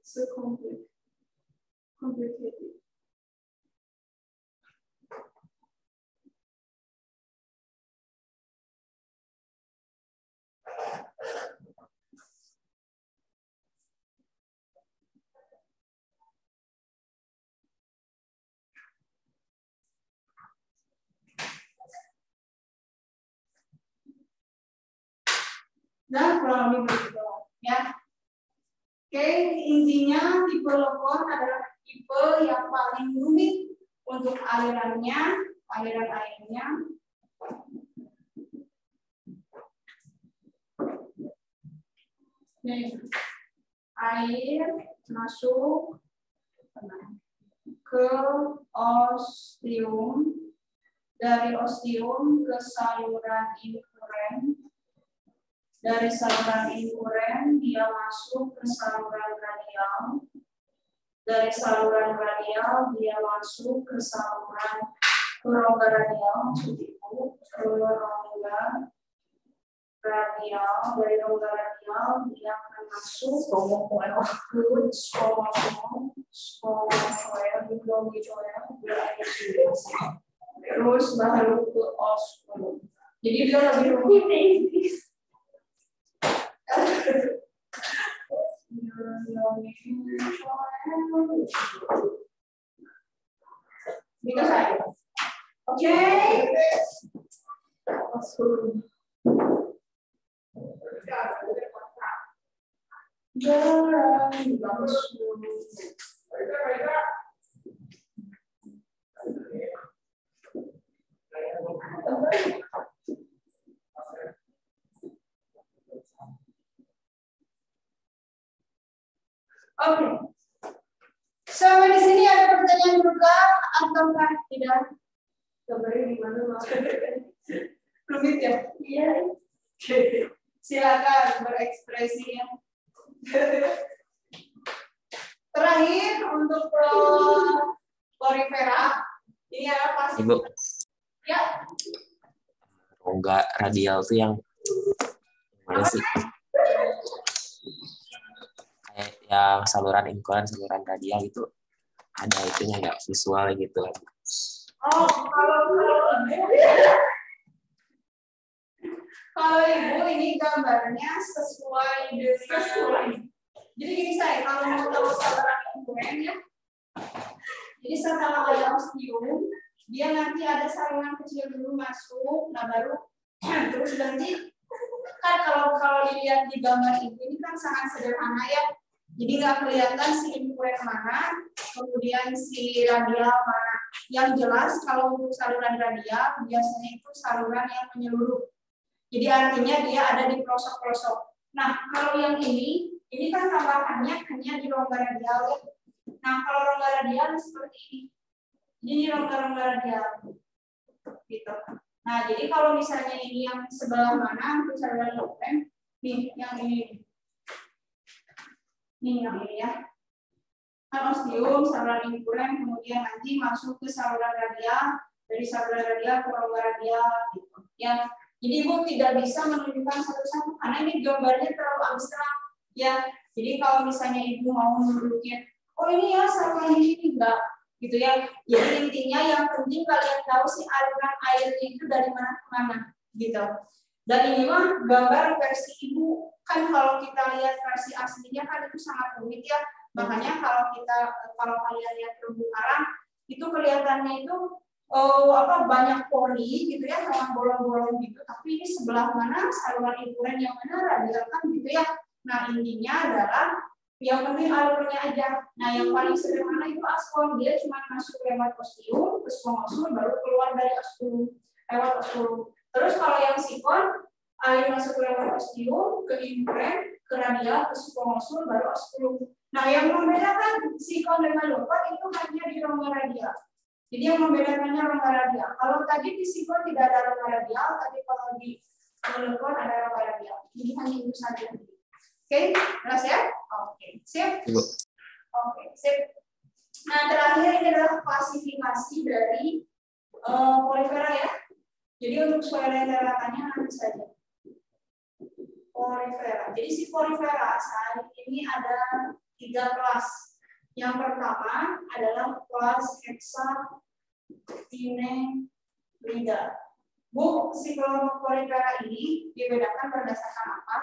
So complicated. Dan kurang lebih begitu ya. Oke, intinya tipe logon adalah tipe yang paling rumit untuk alirannya, aliran airnya. Nih, air masuk ke ostium, dari ostium ke saluran infuren. Dari saluran infuren dia masuk ke saluran radial. Dari saluran radial dia masuk ke saluran rongga radial, maksud ibu ke rongga radial. Dari rongga radial dia akan masuk ke terus baru ke osculum. Jadi dia lebih rumit. Gitu saya. Oke. Oke. Sampai di sini ada pertanyaan juga ataukah tidak? Gambarnya gimana mas? Rumit ya? Iya. Silakan berekspresi ya. Terakhir untuk porifera ini adalah pasti. Ibu. Ya. Rongga radial tuh yang mana sih? Kayak yang saluran infuren, saluran radial itu ada itunya nggak visual gitu? Oh, kalau ibu ini gambarnya sesuai dengan. Jadi gini saya, kalau mau tahu saluran infuren ya. Jadi setelah ada ostium, dia nanti ada saluran kecil dulu masuk, nah baru terus nanti kan kalau dilihat di gambar ini kan sangat sederhana ya. Jadi nggak kelihatan si infuren mana, kemudian si radial mana. Yang jelas kalau untuk saluran radial biasanya itu saluran yang menyeluruh. Jadi artinya dia ada di pelosok-pelosok. Nah kalau yang ini kan tambahannya hanya di rongga radial. Nah kalau rongga radial seperti ini. Ini rongga-rongga radial. Gitu. Nah jadi kalau misalnya ini yang sebelah mana untuk saluran infuren, nih yang ini. Nih yang ini ya. Kan ostium, saluran infuren, kemudian nanti masuk ke saluran radial, dari saluran radial ke rongga radial gitu. Ya. Jadi Ibu tidak bisa menunjukkan satu-satu karena ini gambarnya terlalu abstrak ya. Jadi kalau misalnya Ibu mau menunjukkan, oh ini ya saluran ini enggak gitu ya. Jadi intinya yang penting kalian tahu si aliran airnya itu dari mana ke mana gitu. Dan ini mah gambar versi Ibu. Kan kalau kita lihat versi aslinya kan itu sangat rumit ya. Makanya kalau kalian lihat terumbu karang itu kelihatannya itu banyak pori gitu ya, sama bolong-bolong gitu. Tapi ini sebelah mana saluran ituran yang mana radial kan gitu ya. Nah intinya adalah yang penting alurnya aja. Nah yang paling sederhana itu asfon, dia cuma masuk lewat ostium, ke spongosul, baru keluar dari ostium lewat ostium. Terus kalau yang sikon, air masuk lewat ostium, ke infren, ke radial, ke spongosul, baru ostium. Nah yang membedakan sikon dengan lokot itu hanya di rongga radial. Jadi yang membedakannya rongga radial. Kalau tadi di sikon tidak ada rongga radial, tapi kalau di lokot ada rongga radial. Jadi hanya itu saja. Oke, jelas ya? Oke, sip. Oke, sip. Nah, terakhir ini adalah klasifikasi dari polifera ya. Jadi untuk spoiler-terakannya nanti saja. Polifera. Jadi si polifera saat ini ada 3 kelas. Yang pertama adalah kelas Hexapinelida. Bu, si kelompok polifera ini dibedakan berdasarkan apa?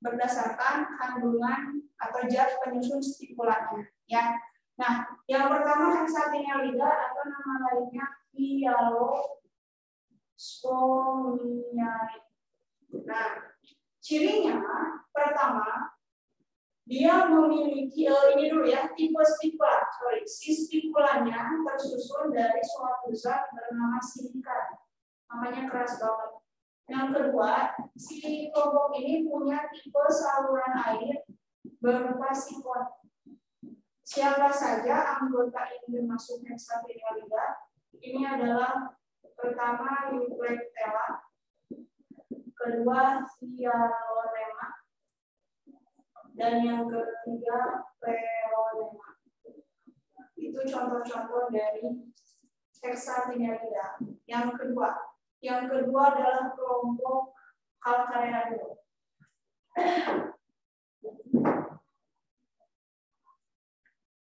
Berdasarkan kandungan atau zat penyusun stipulanya. Ya. Nah, yang pertama Hexapinelida atau nama lainnya Hyalosponinae. Nah, cirinya pertama dia memiliki ini dulu ya, tipe stipula. Si stipulanya tersusun dari suatu zat bernama silika. Namanya keras banget. Yang kedua, si kelompok ini punya tipe saluran air berupa sikon. Siapa saja anggota ini termasuk Hexapinelida? Ini adalah pertama Euplectella, kedua Hyalorrhema, dan yang ketiga Pleurorrhema. Itu contoh-contoh dari Hexapinelida. Yang kedua adalah kelompok Calcarea.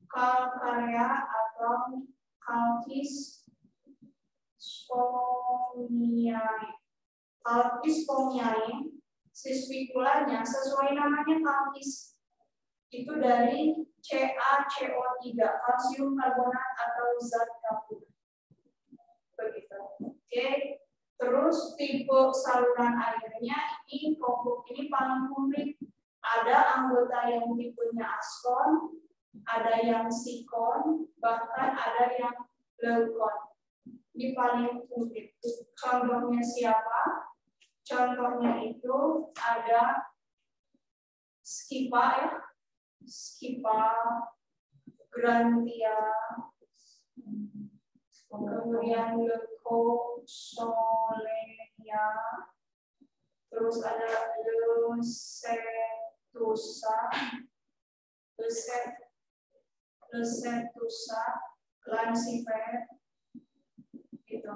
Calcarea atau Calcis spongiae. Calcis spongiae, si spikulanya sesuai namanya Calcis. Itu dari CaCO3, kalsium karbonat atau zat kapur. Begitu. Oke. Terus tipe saluran airnya ini kelompok ini paling unik. Ada anggota yang tipenya askon, ada yang sikon, bahkan ada yang leukon. Ini paling unik. Contohnya siapa? Contohnya itu ada Skipa ya, Skipa, Grantia, kemudian Leucosolenia, terus ada Leucetusa, Lancifer, gitu.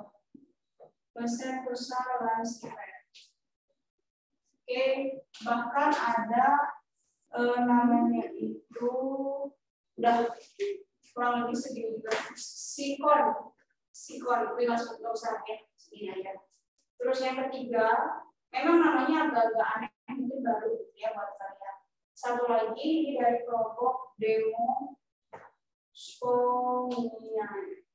Leucetusa, Lancifer. Oke, bahkan ada namanya itu udah kurang lebih segini juga. Sikon, tapi nggak usah ya, segini aja. Terus yang ketiga, memang namanya agak-agak aneh, mungkin baru ya buat kalian. Satu lagi ini dari kelompok Demospongiae.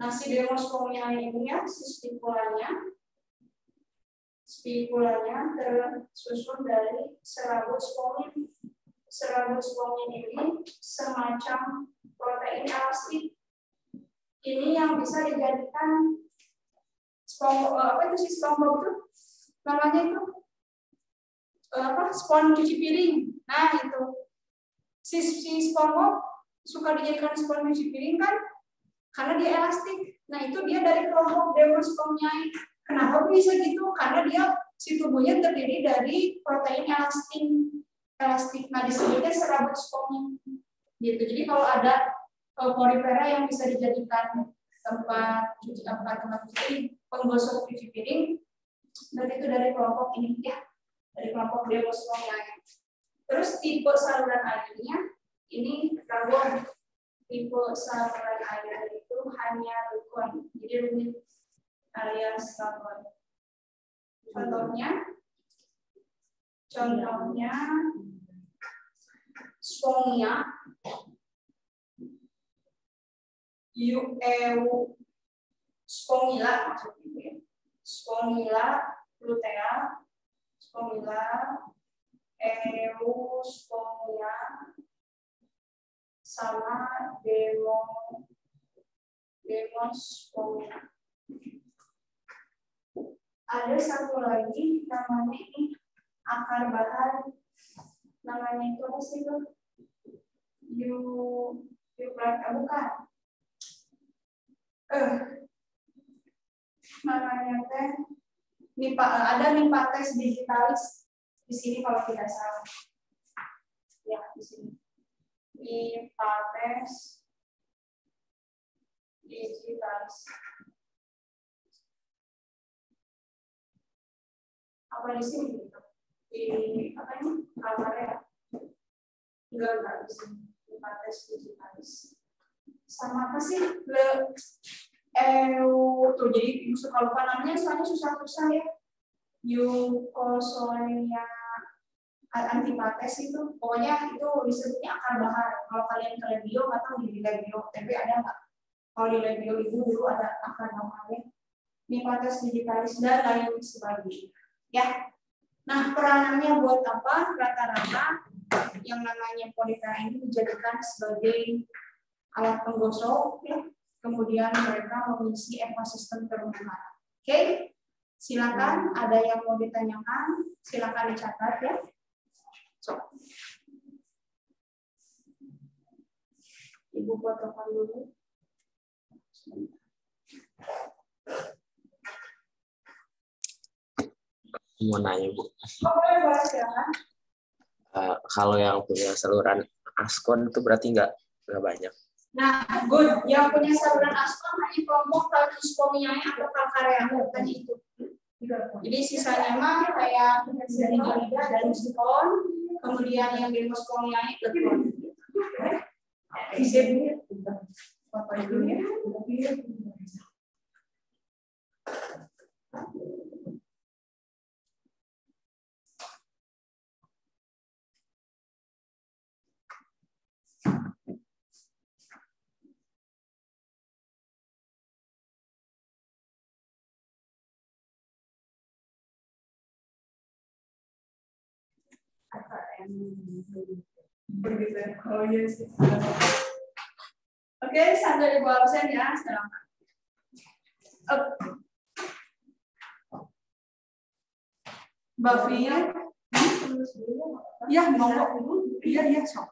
Nah, si Demospongiae ini ya, si spigulanya tersusun dari serabut spongin. Serabut spongin ini semacam protein elastik. Ini yang bisa dijadikan apa itu sih SpongeBob itu? Namanya itu spons cuci piring. Nah itu si SpongeBob suka dijadikan spons cuci piring kan? Karena dia elastik. Nah itu dia dari kelompok Demospongiae. Kenapa bisa gitu? Karena dia si tubuhnya terdiri dari protein elastik. Nah disebutnya serabut spongin. Gitu. Jadi kalau ada polifera yang bisa dijadikan tempat cuci piring, penggosok cuci piring, Berarti itu dari kelompok ini ya, dari kelompok Demospongiae. Terus tipe saluran airnya ini ketahuan, tipe saluran air itu hanya rukun, jadi rumit alias karbon. Contohnya Spongia, Spongila maksudnya, Spongila, Lutea, Spongila, Euspongia, sama Demospongia. Ada satu lagi namanya ini akar bahan, namanya itu apa sih tuh? Bukan. Namanya teh ada Nymphates digitalis di sini kalau tidak salah. Ya, di sini. Nymphates digitalis. Apa di sini gitu? Di apa ini? Kamarnya? Enggak di sini. Nymphates digitalis. Sama apa sih? Tuh jadi suka lupa namanya, soalnya susah-susah ya. Eucosonia antiphates itu, pokoknya itu disebutnya akar bahar. Kalau kalian ke Lebio, nggak tahu di Lebio, tapi ada nggak? Kalau di Lebio itu dulu ada akar baharnya. Nymphates digitalis dan lain sebagainya. Ya. Nah, peranannya buat apa? Rata-rata yang namanya polifera ini dijadikan sebagai alat penggosok, ya. Kemudian mereka mengisi ekosistem terumbu-karang. Oke, silakan. Ada yang mau ditanyakan? Silakan dicatat ya. Ibu fotokan dulu. Mau nanya Bu. Boleh silakan. Kalau yang punya saluran askon itu berarti nggak banyak. Nah, good. Yang punya saluran askon hanya kelompok Calcuspomiae atau Calcareae kan itu. Jadi sisanya mah kayak dari Galida dan Sipon, kemudian yang Demospongiae Leton. Bisa foto dulu ya. Oke, sambil Ibu absen ya, selamat. Mbak Fia, ya monggo. Iya, sok.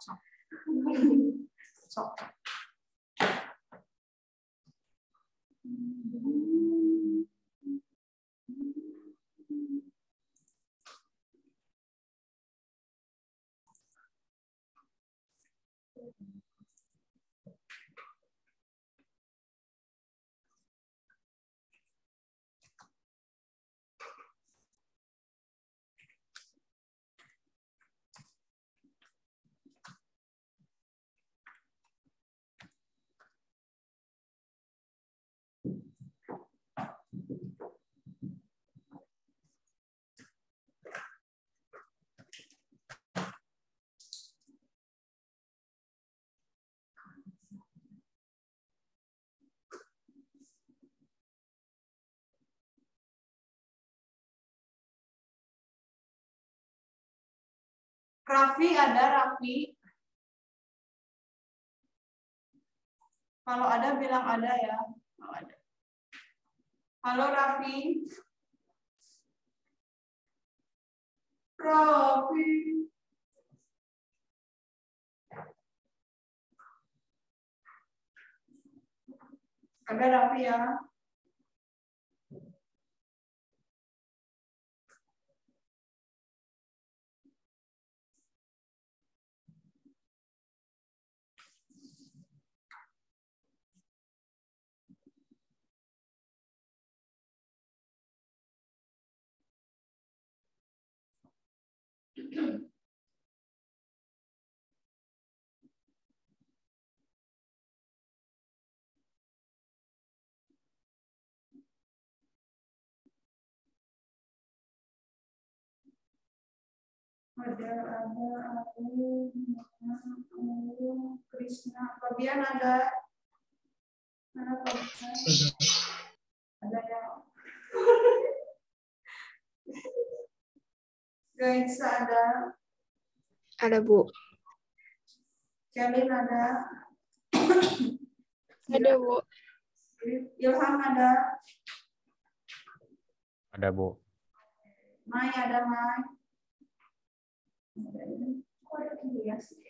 Raffi ada, Raffi. Kalau ada bilang ada ya. Kalau ada. Halo Raffi. Raffi. Ada Raffi ya. Ada Krishna, Fabian ada ada yang guys Ada, Bu. Kelin ada Ada, Bu. Ilham ada Bu. Mai ada Mai. Kok ada dia sih?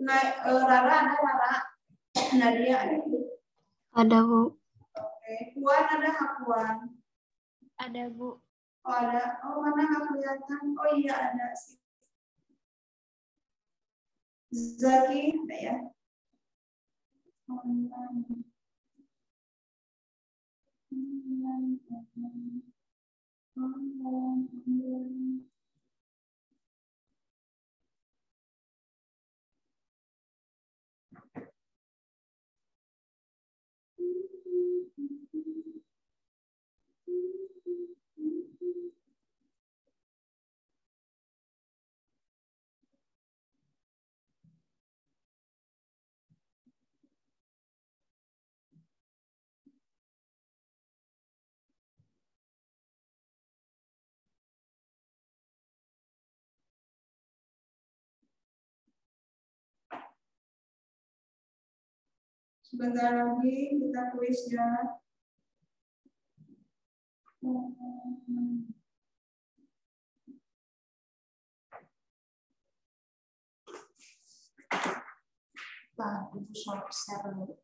Nah, Rara ada Rara. Nadia ada. Ada, Bu. Oke, Puan ada Puan. Ada, Bu. Oh ada. Oh mana nggak kelihatan? Oh iya ada sih. Zaki ada ya. Sebentar lagi kita kuis ya. Nah, itu share dulu.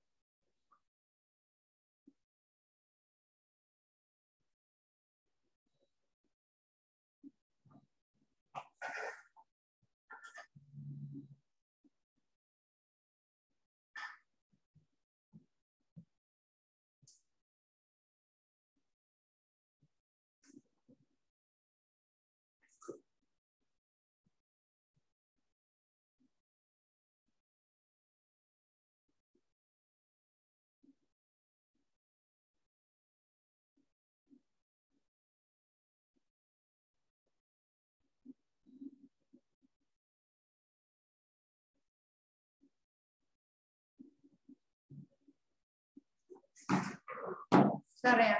Bentar ya.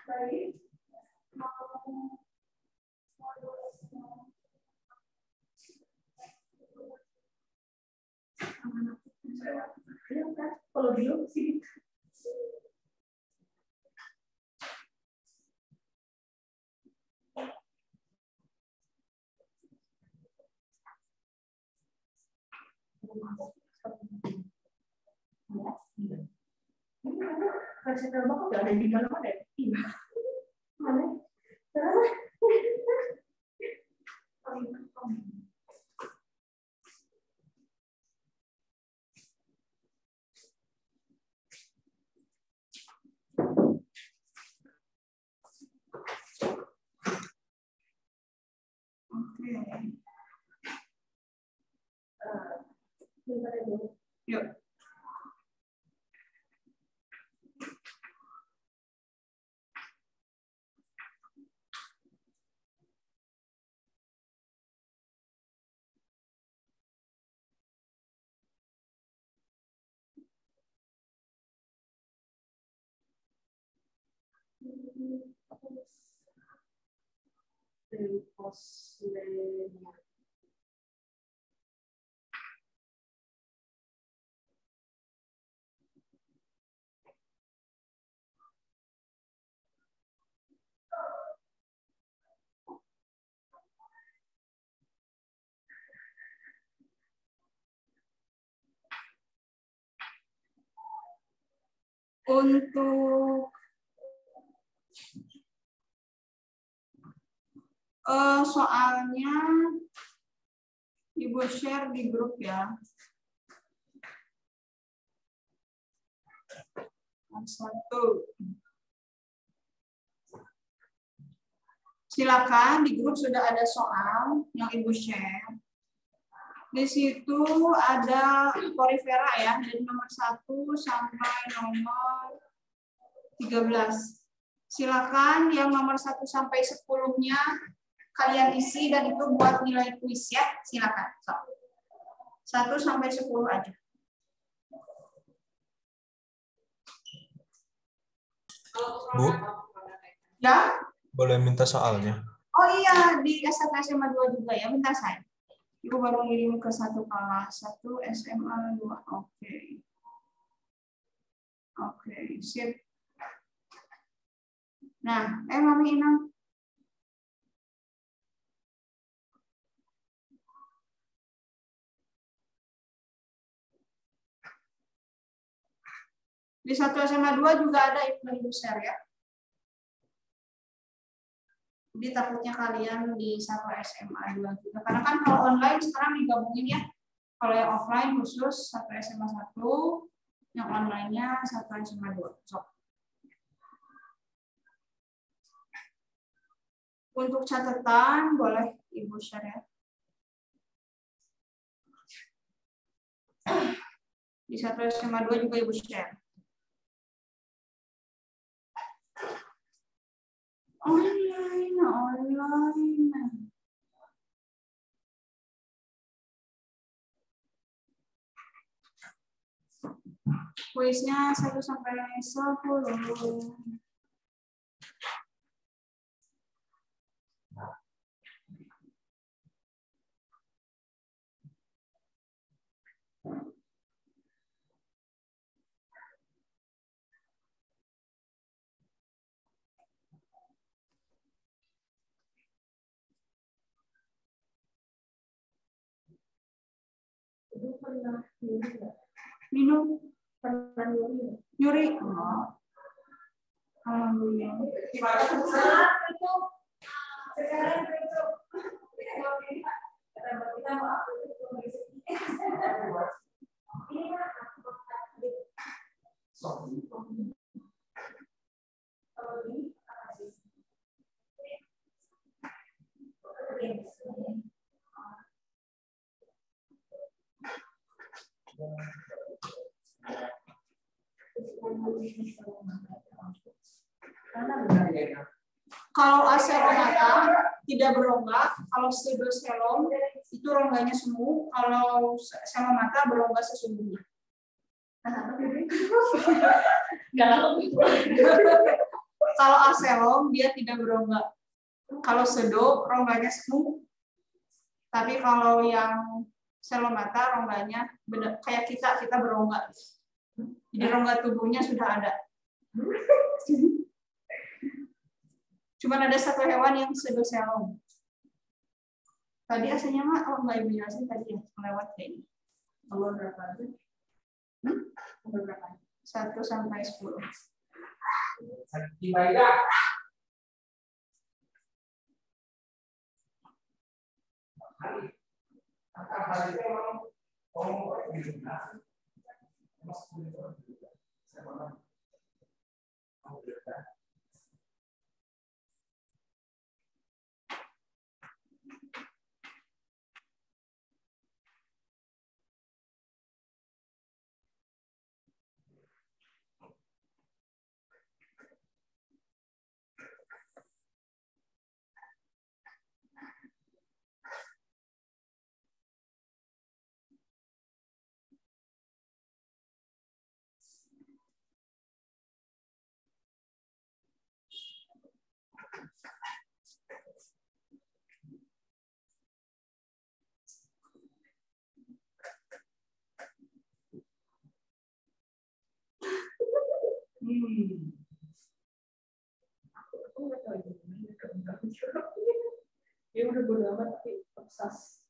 Baik. Kalau dulu sih. Kasih tahu bapak nggak ada di mana-mana ya? Iya. Mana? Yuk. Untuk soalnya Ibu share di grup ya. Satu. Silakan, di grup sudah ada soal yang Ibu share. Di situ ada porifera ya, dari nomor 1 sampai nomor 13. Silakan yang nomor 1 sampai 10-nya kalian isi dan itu buat nilai kuis ya. Silakan. 1 sampai 10 aja. Bu, Ya? boleh minta soalnya? Oh iya, di SMA 2 juga ya, bentar saya. Ibu baru ngirim ke satu kelas, 1 SMA 2. Oke. Oke, sip. Nah, Mami Inang. Di 1 SMA 2 juga ada Ibu share ya. Jadi takutnya kalian di 1 SMA 2 juga. Karena kan kalau online sekarang digabungin ya. Kalau yang offline khusus 1 SMA 1, yang online-nya 1 SMA 2. So. Untuk catatan boleh Ibu share ya. Di 1 SMA 2 juga Ibu share. Online. Kuisnya 1 sampai 10. Ibu pernah nyuri nggak? Minum Pernah nyuri nggak? nyuri. Alhamdulillah. Sekarang itu kita mau Kalau aseromata tidak berongga, kalau pseudoselom itu rongganya semu, kalau selomata berongga sesungguhnya. Kalau aselom dia tidak berongga. Kalau pseudo rongganya semu. Tapi kalau yang selomata rongganya benar kayak kita berongga. Jadi rongga tubuhnya sudah ada. Cuman ada satu hewan yang pseudoselom. Tadi aslinya mah nggak Ibu jelasin tadi ya, melewat kayak ini. nomor berapa aja? Nomor berapa? 1 sampai 10. Dia udah bodo amat tapi obses.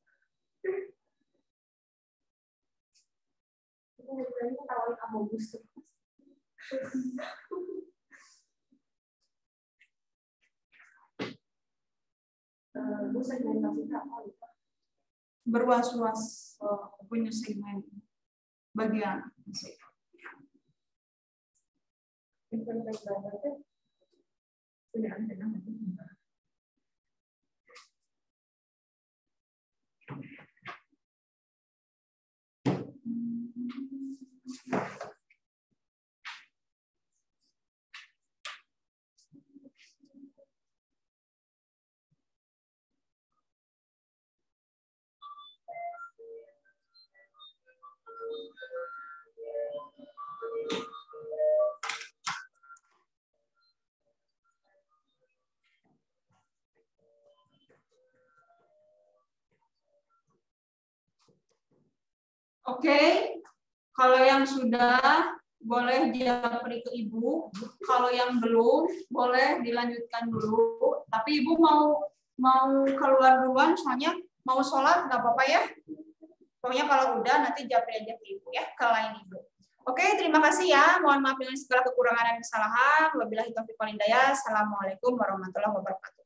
Aku ngerjain ketawain Amogus tuh. Bu segmentasi apa? Berwas-was punya segmen bagian. Inventaris badan punya antena nggak? Oke, kalau yang sudah boleh japri ke Ibu. Kalau yang belum boleh dilanjutkan dulu. Tapi Ibu mau keluar duluan, soalnya mau sholat nggak apa-apa ya. Pokoknya kalau udah nanti japri aja ke Ibu ya, ke lain Ibu. Oke, terima kasih ya. Mohon maaf dengan segala kekurangan dan kesalahan. Wabillahi taufiq wal hidayah. Assalamualaikum warahmatullahi wabarakatuh.